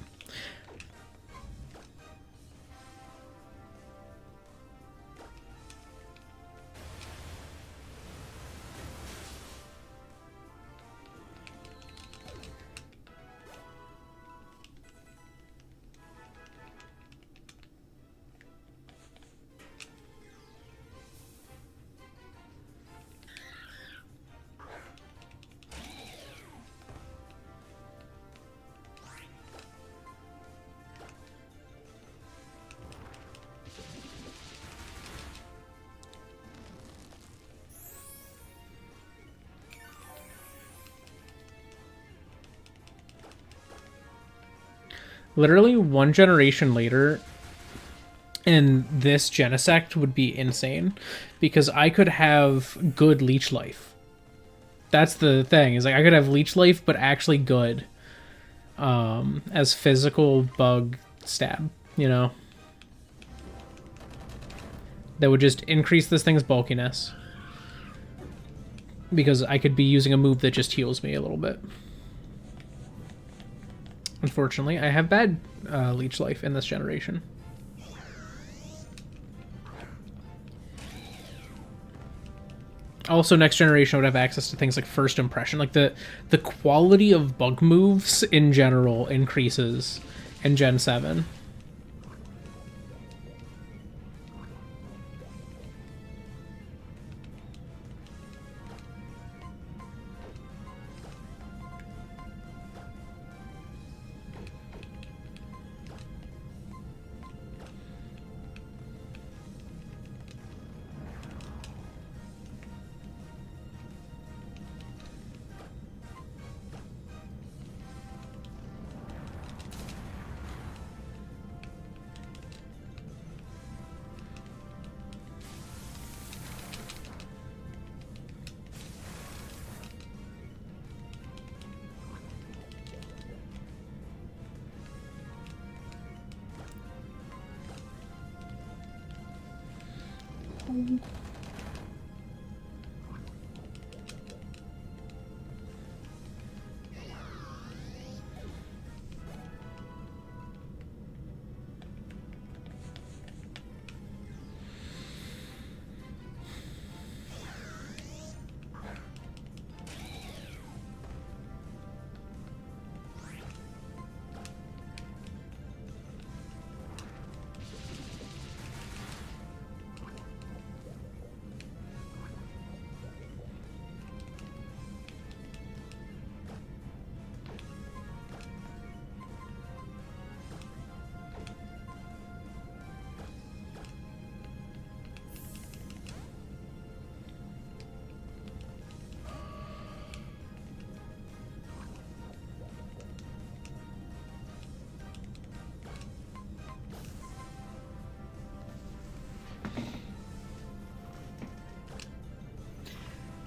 Literally one generation later, and this Genesect would be insane, because I could have good leech life. That's the thing, is like I could have leech life, but actually good, as physical bug stab, you know? That would just increase this thing's bulkiness, because I could be using a move that just heals me a little bit. Unfortunately, I have bad leech life in this generation. Also, next generation would have access to things like first impression. Like the quality of bug moves in general increases in Gen 7.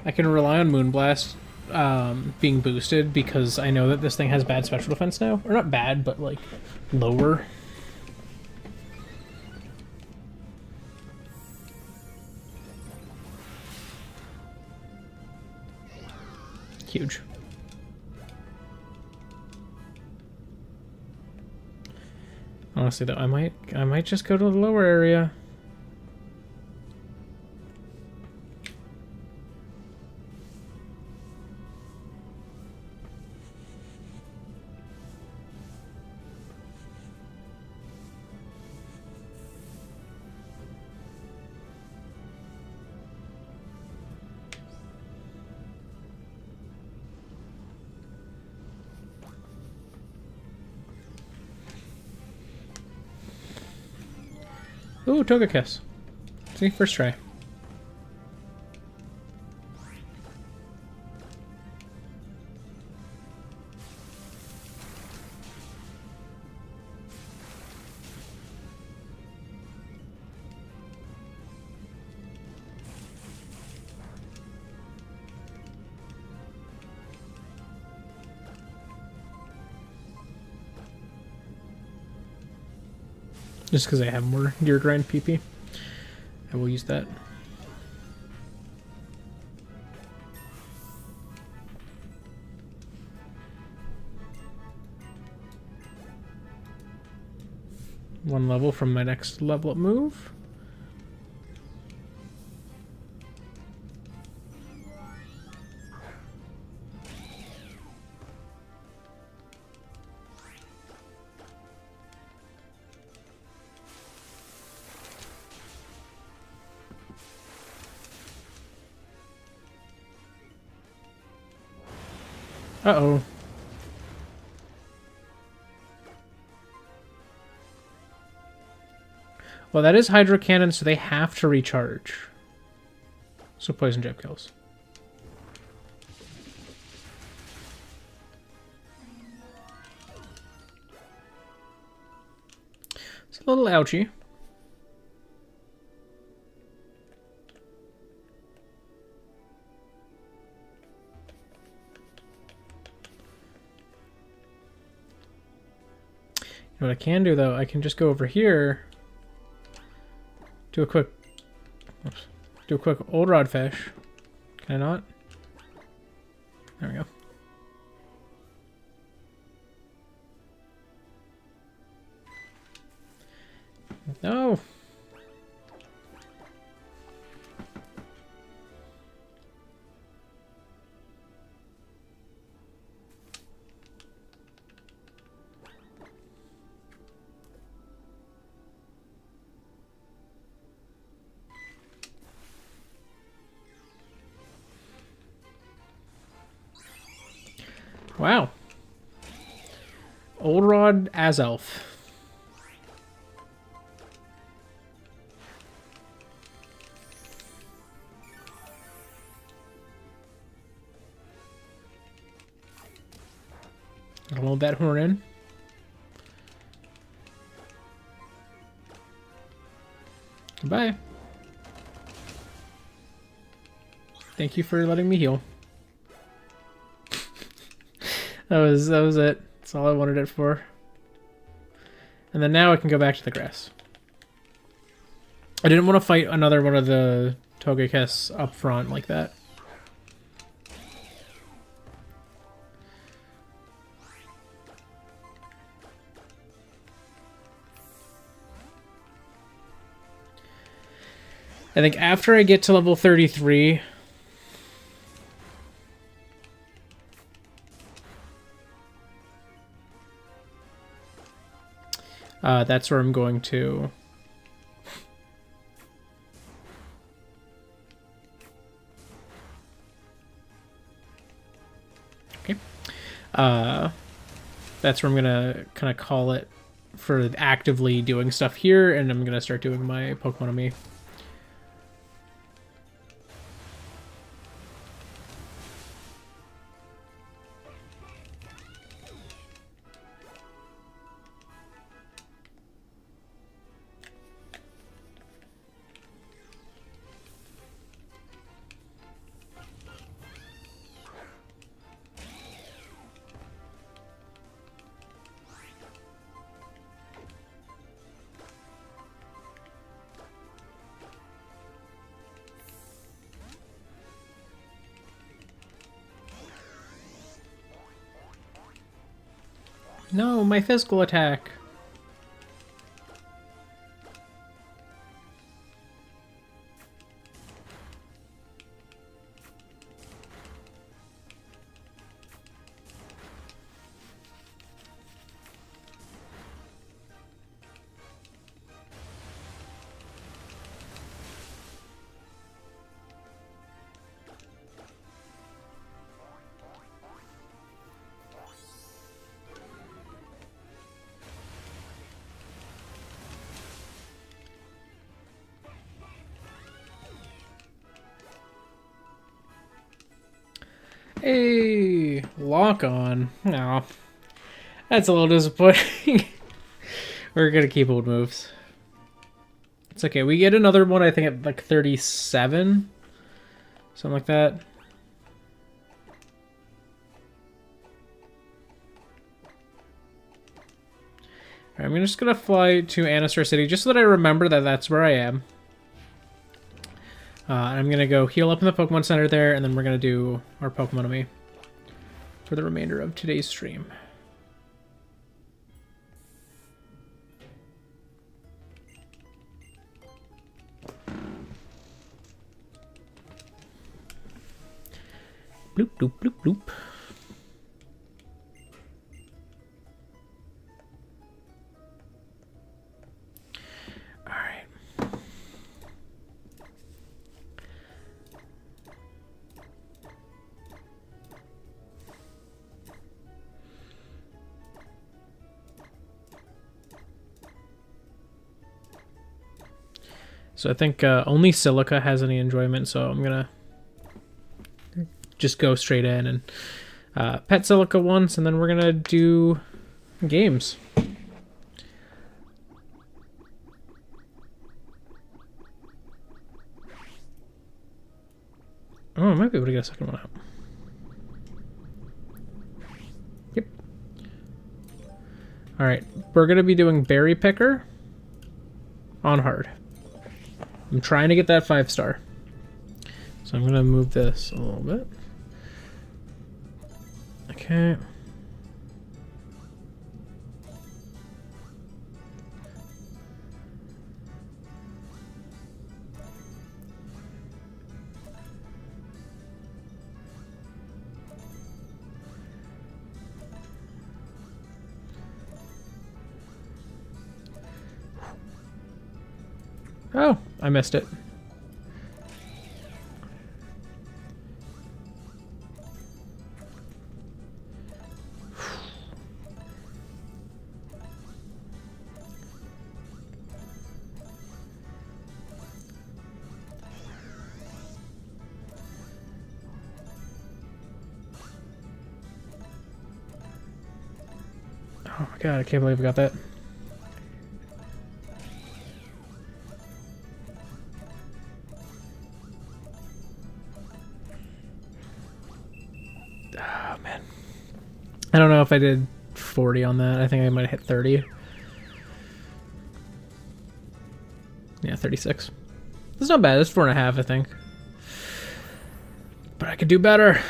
I can rely on Moonblast being boosted because I know that this thing has bad special defense now. Or not bad, but like lower. Huge. Honestly though, I might just go to the lower area. Ooh, Togekiss. See, first try. Just because I have more Gear Grind PP. I will use that. One level from my next level up move. Uh-oh. Well, that is Hydro Cannon, so they have to recharge. So Poison Jab kills. It's a little ouchy. You know what I can do, though? I can just go over here, do a quick Old Rod Fish. Can I not? There we go. No. Wow. Old Rod as Elf. Got a little bat horn in. Goodbye. Thank you for letting me heal. That was it. That's all I wanted it for. And then now I can go back to the grass. I didn't want to fight another one of the Togekiss up front like that. I think after I get to level 33... that's where I'm going to... Okay. That's where I'm going to kind of call it for actively doing stuff here, and I'm going to start doing my Pokemon on me. No, my physical attack. Hey, lock on. No, that's a little disappointing. We're gonna keep old moves. It's okay. We get another one, I think, at like 37. Something like that. Alright, I'm just gonna fly to Anistar City just so that I remember that that's where I am. And I'm gonna go heal up in the Pokemon Center there, and then we're gonna do our Pokemonomy for the remainder of today's stream. Bloop, bloop, bloop, bloop. Alright. So I think only Silica has any enjoyment, so I'm gonna just go straight in and pet Silica once, and then we're gonna do games. Oh, I might be able to get a second one out. Yep. Alright, we're gonna be doing Berry Picker on hard. I'm trying to get that 5-star. So I'm gonna move this a little bit. Okay. Oh, I missed it. Oh my god, I can't believe I got that. Oh man. I don't know if I did 40 on that. I think I might have hit 30. Yeah, 36. That's not bad. That's 4.5, I think. But I could do better.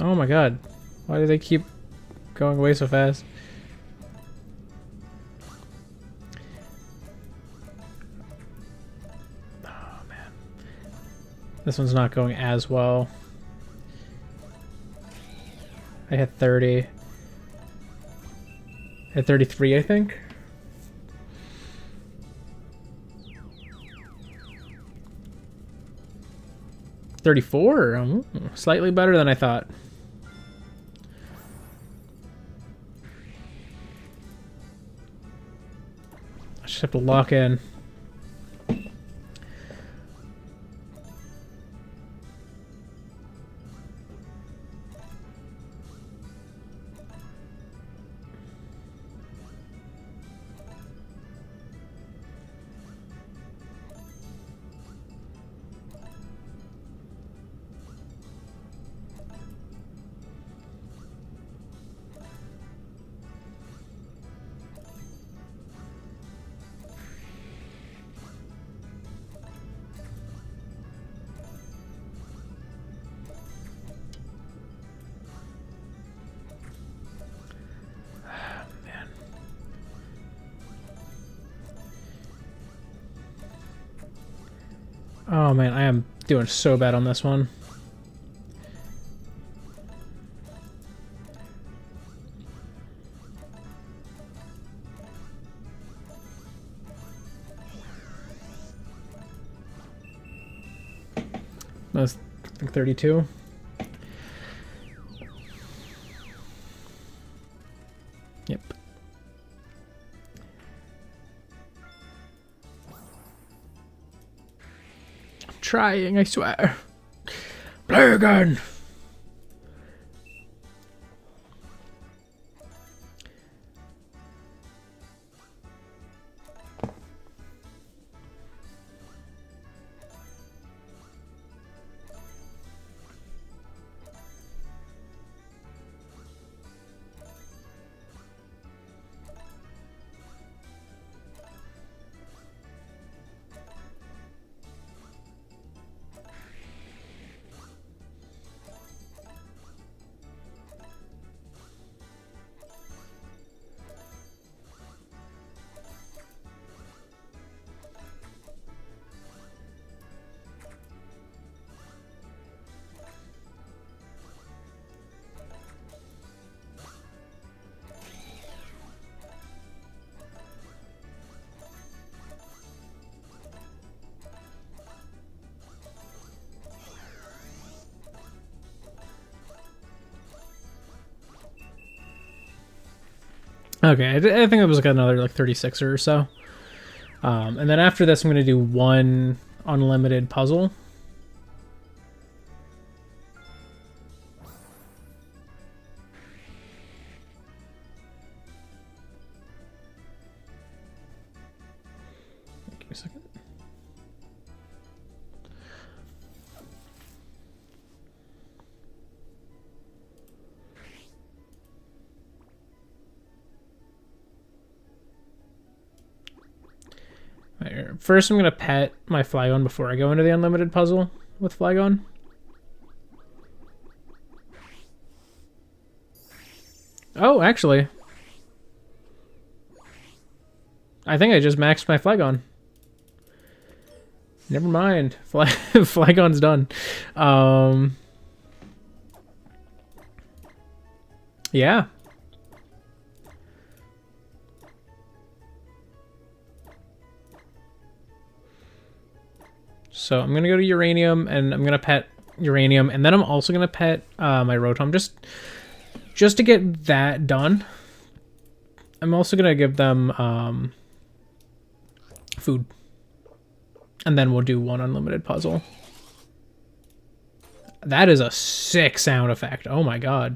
Oh my god. Why do they keep going away so fast? Oh man. This one's not going as well. I had 30. I had 33, I think. $34? Slightly better than I thought. I just have to lock in. Oh man, I am doing so bad on this one. That's I think 32. Yep. I'm trying, I swear. Play again. Okay, I think it was like another like 36 or so. And then after this, I'm going to do one unlimited puzzle. Give me a second. First, I'm going to pet my Flygon before I go into the unlimited puzzle with Flygon. Oh, actually. I think I just maxed my Flygon. Never mind. Flygon's done. Yeah. So I'm going to go to Uranium, and I'm going to pet Uranium, and then I'm also going to pet my Rotom, just to get that done. I'm also going to give them food. And then we'll do one unlimited puzzle. That is a sick sound effect. Oh my god.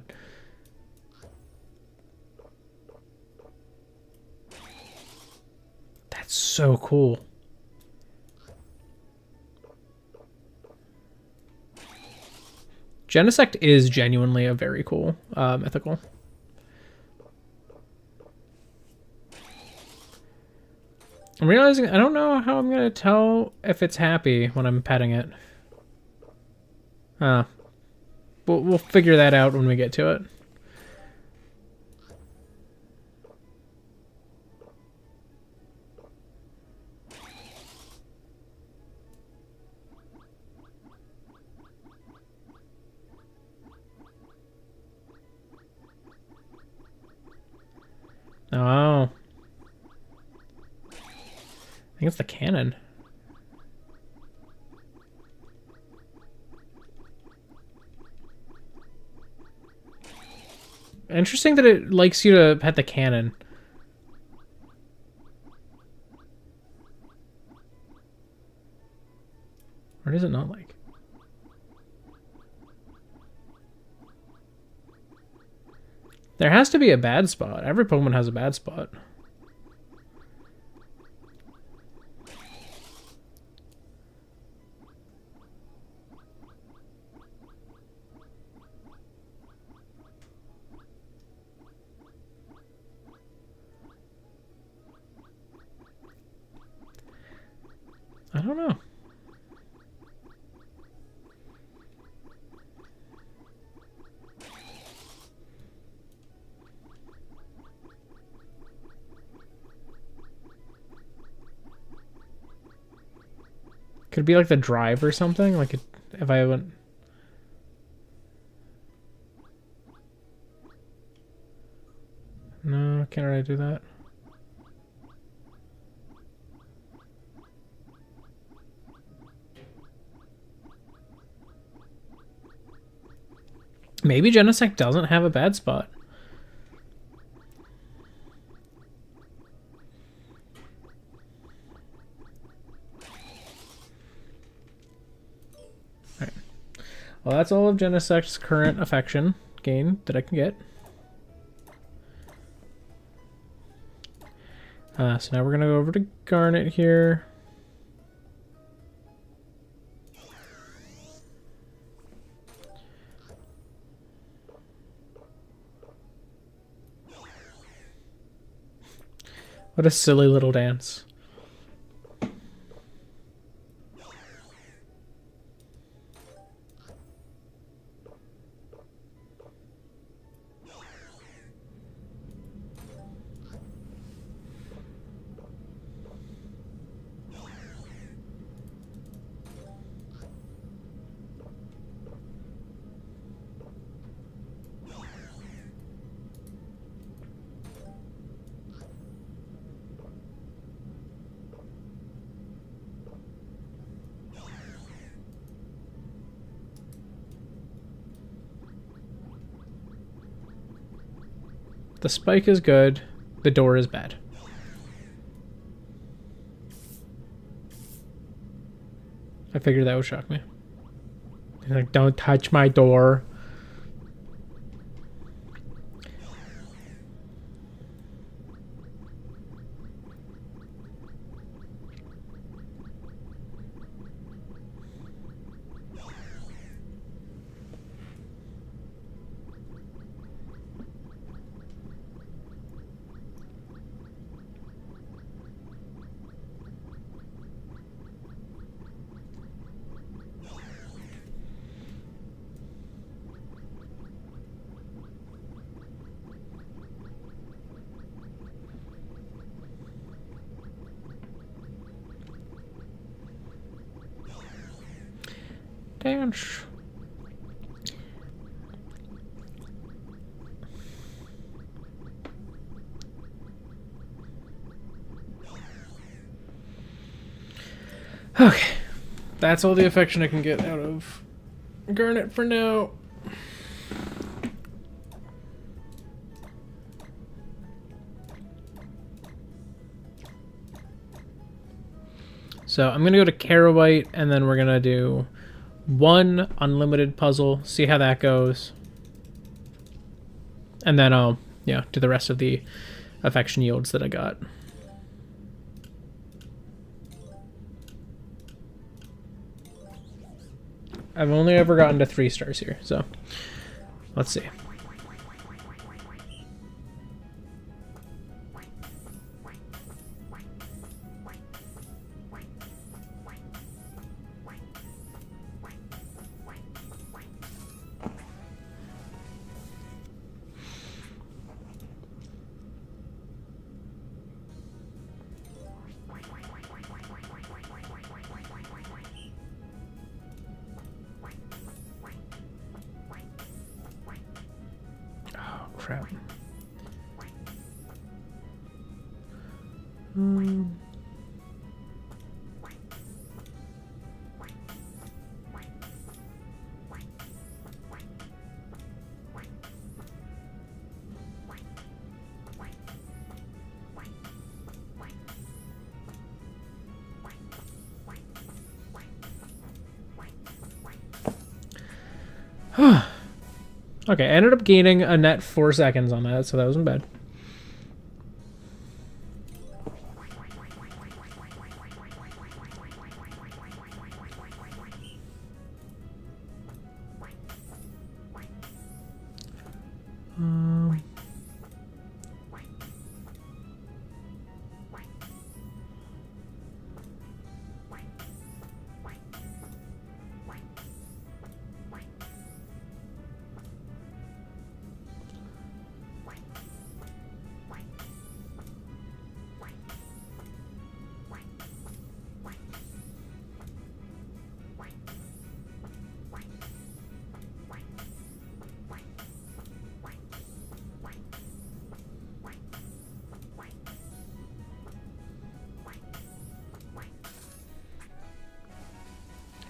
That's so cool. Genesect is genuinely a very cool mythical. I'm realizing I don't know how I'm gonna tell if it's happy when I'm petting it. We'll figure that out when we get to it. Oh. I think it's the cannon. Interesting that it likes you to pet the cannon. Or does it not like? There has to be a bad spot. Every Pokemon has a bad spot. I don't know. Could it be like the drive or something? Like if I went... No, can't really do that. Maybe Genesect doesn't have a bad spot. Alright. Well, that's all of Genesect's current affection gain that I can get. So now we're going to go over to Garnet here. What a silly little dance. The spike is good. The door is bad. I figured that would shock me. Like, don't touch my door. Dance. Okay. That's all the affection I can get out of Garnet for now. So I'm going to go to Carawhite, and then we're going to do one unlimited puzzle, see how that goes. And then I'll, do the rest of the affection yields that I got. I've only ever gotten to 3 stars here, so let's see. Crap. Okay, I ended up gaining a net 4 seconds on that, so that wasn't bad.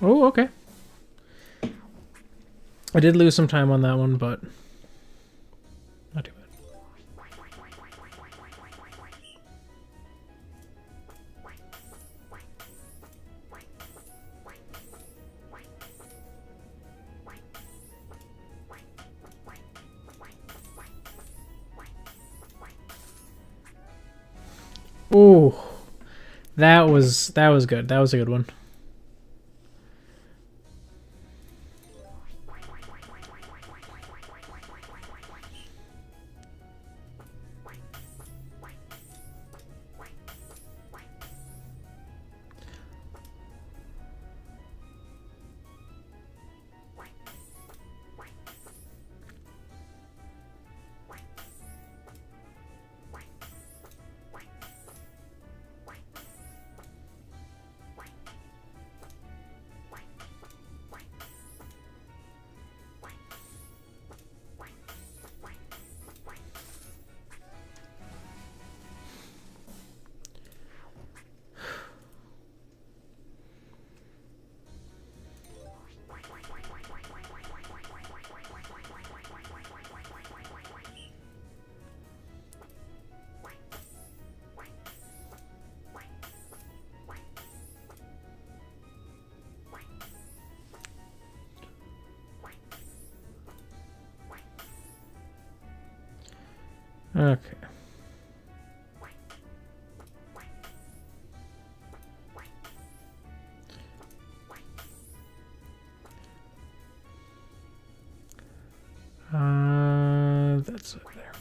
Oh, okay. I did lose some time on that one, but not too bad. Ooh, that was good. That was a good one. Okay. That's over there.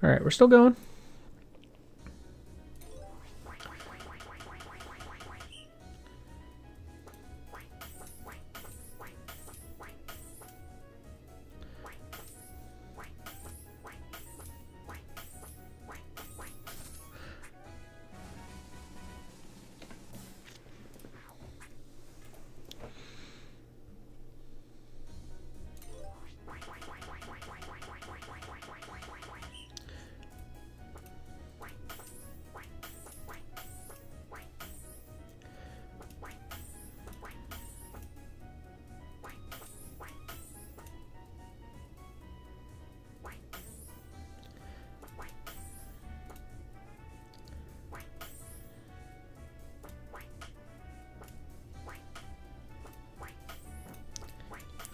All right, we're still going.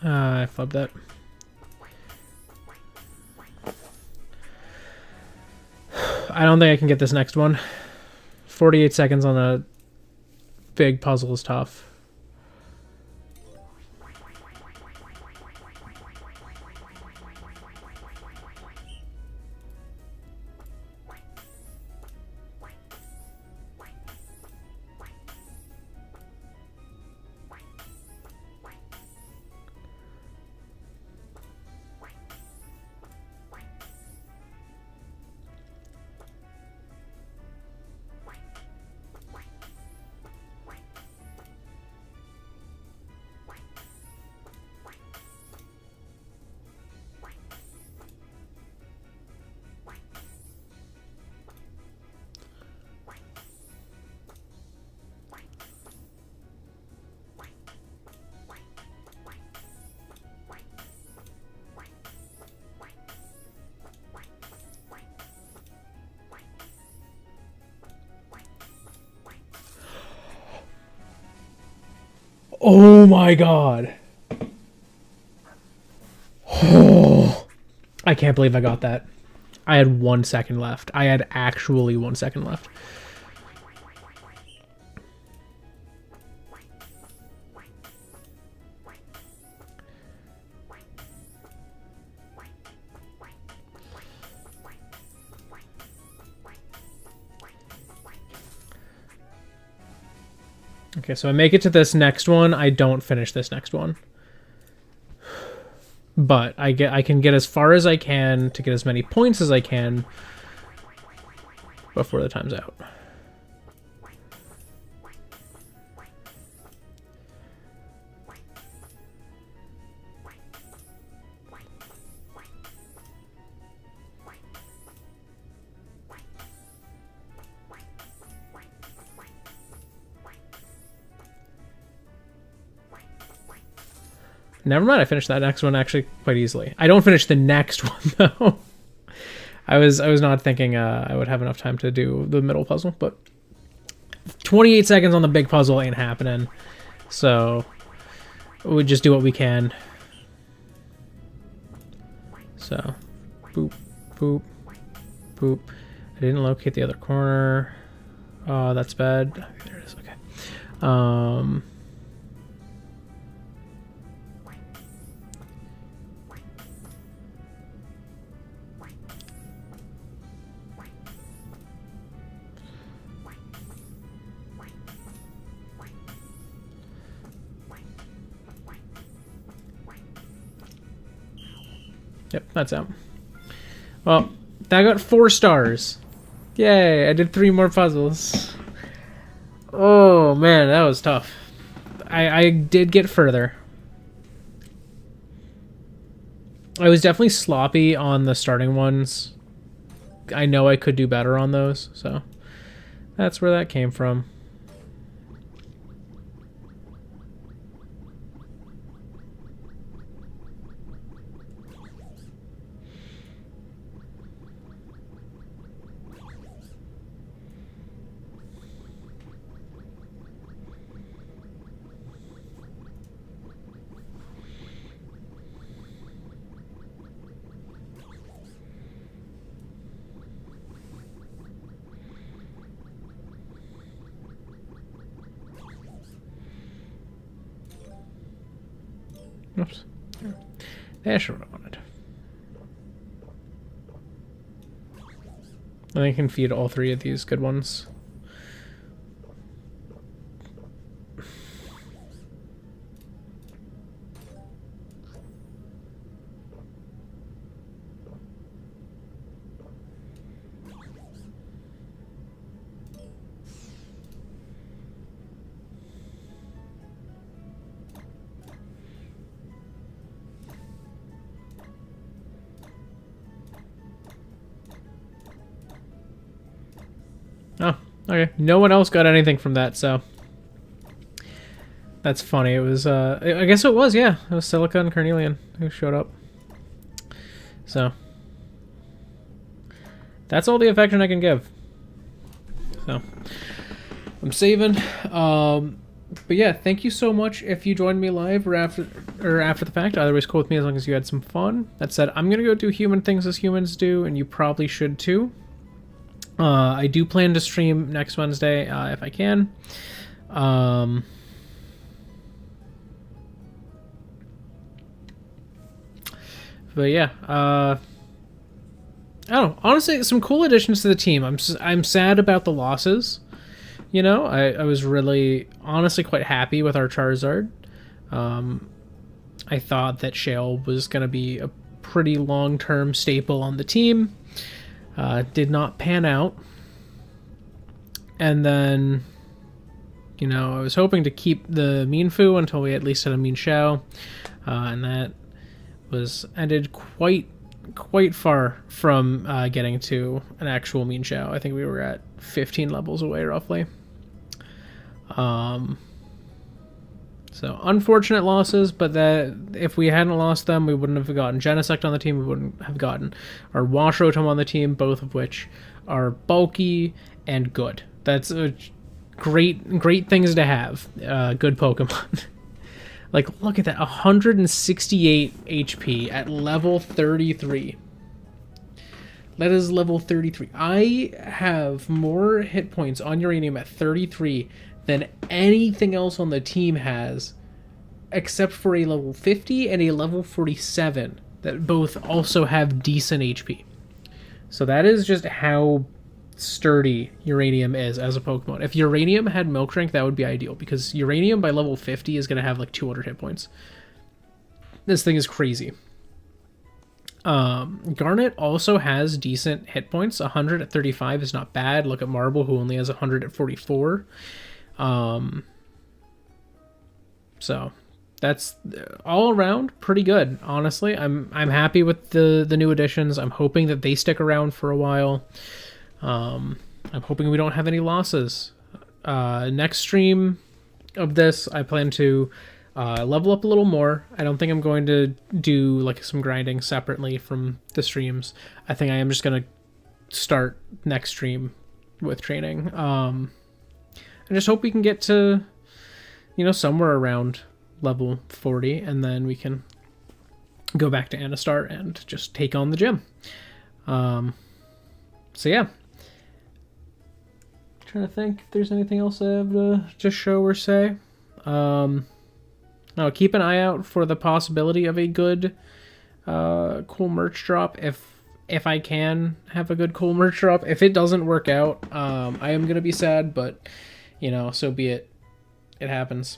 I flubbed that. I don't think I can get this next one. 48 seconds on a big puzzle is tough. Oh my god. Oh, I can't believe I got that. I had 1 second left. I had actually 1 second left. Okay, so I make it to this next one. I don't finish this next one. But I can get as far as I can to get as many points as I can before the time's out. Never mind, I finished that next one actually quite easily. I don't finish the next one though. I was not thinking I would have enough time to do the middle puzzle, but 28 seconds on the big puzzle ain't happening. So we just do what we can. So boop, boop, boop. I didn't locate the other corner. Oh, that's bad. There it is. Okay. Yep, that's out. Well, that got 4 stars. Yay, I did 3 more puzzles. Oh, man, that was tough. I did get further. I was definitely sloppy on the starting ones. I know I could do better on those, so that's where that came from. Oops. That's what I wanted. And I can feed all 3 of these good ones. Oh, okay. No one else got anything from that, so that's funny. It was, I guess it was, yeah. It was Silica and Carnelian who showed up. So that's all the affection I can give. So I'm saving. But yeah, thank you so much if you joined me live or after the fact. Either way's cool with me as long as you had some fun. That said, I'm gonna go do human things as humans do, and you probably should too. I do plan to stream next Wednesday if I can. But yeah, I don't know. Honestly, some cool additions to the team. I'm sad about the losses. You know, I was really honestly quite happy with our Charizard. I thought that Shale was going to be a pretty long-term staple on the team. Did not pan out. And then, you know, I was hoping to keep the Mienfoo until we at least had a Mienshao. And that was ended quite far from getting to an actual Mienshao. I think we were at 15 levels away, roughly. So unfortunate losses, but that if we hadn't lost them, we wouldn't have gotten Genesect on the team. We wouldn't have gotten our Washrotom on the team, both of which are bulky and good. That's great things to have. Good Pokemon. Like, look at that, 168 HP at level 33. That is level 33. I have more hit points on Uranium at 33 than anything else on the team has, except for a level 50 and a level 47 that both also have decent HP. So that is just how sturdy Uranium is as a Pokemon. If Uranium had Miltank, that would be ideal, because Uranium by level 50 is going to have like 200 hit points. This thing is crazy. Garnet also has decent hit points. 100 at 35 is not bad. Look at Marble, who only has 100 at 44. So that's all around pretty good, honestly. I'm happy with the new additions. I'm hoping that they stick around for a while. I'm hoping we don't have any losses. Next stream of this, I plan to level up a little more. I don't think I'm going to do like some grinding separately from the streams. I think I am just going to start next stream with training. I just hope we can get to, you know, somewhere around level 40, and then we can go back to Anistar and just take on the gym. So yeah. Trying to think if there's anything else I have to show or say. Now keep an eye out for the possibility of a good cool merch drop if I can have a good cool merch drop. If it doesn't work out, I am gonna be sad, but you know, so be it. It happens.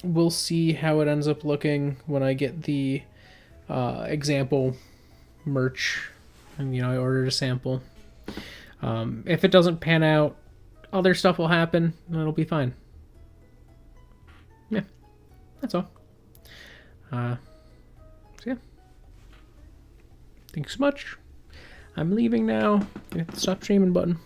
We'll see how it ends up looking when I get the example merch, and you know, I ordered a sample. If it doesn't pan out, other stuff will happen and it'll be fine. Yeah, that's all. So yeah, thanks so much. I'm leaving now. Hit the stop streaming button.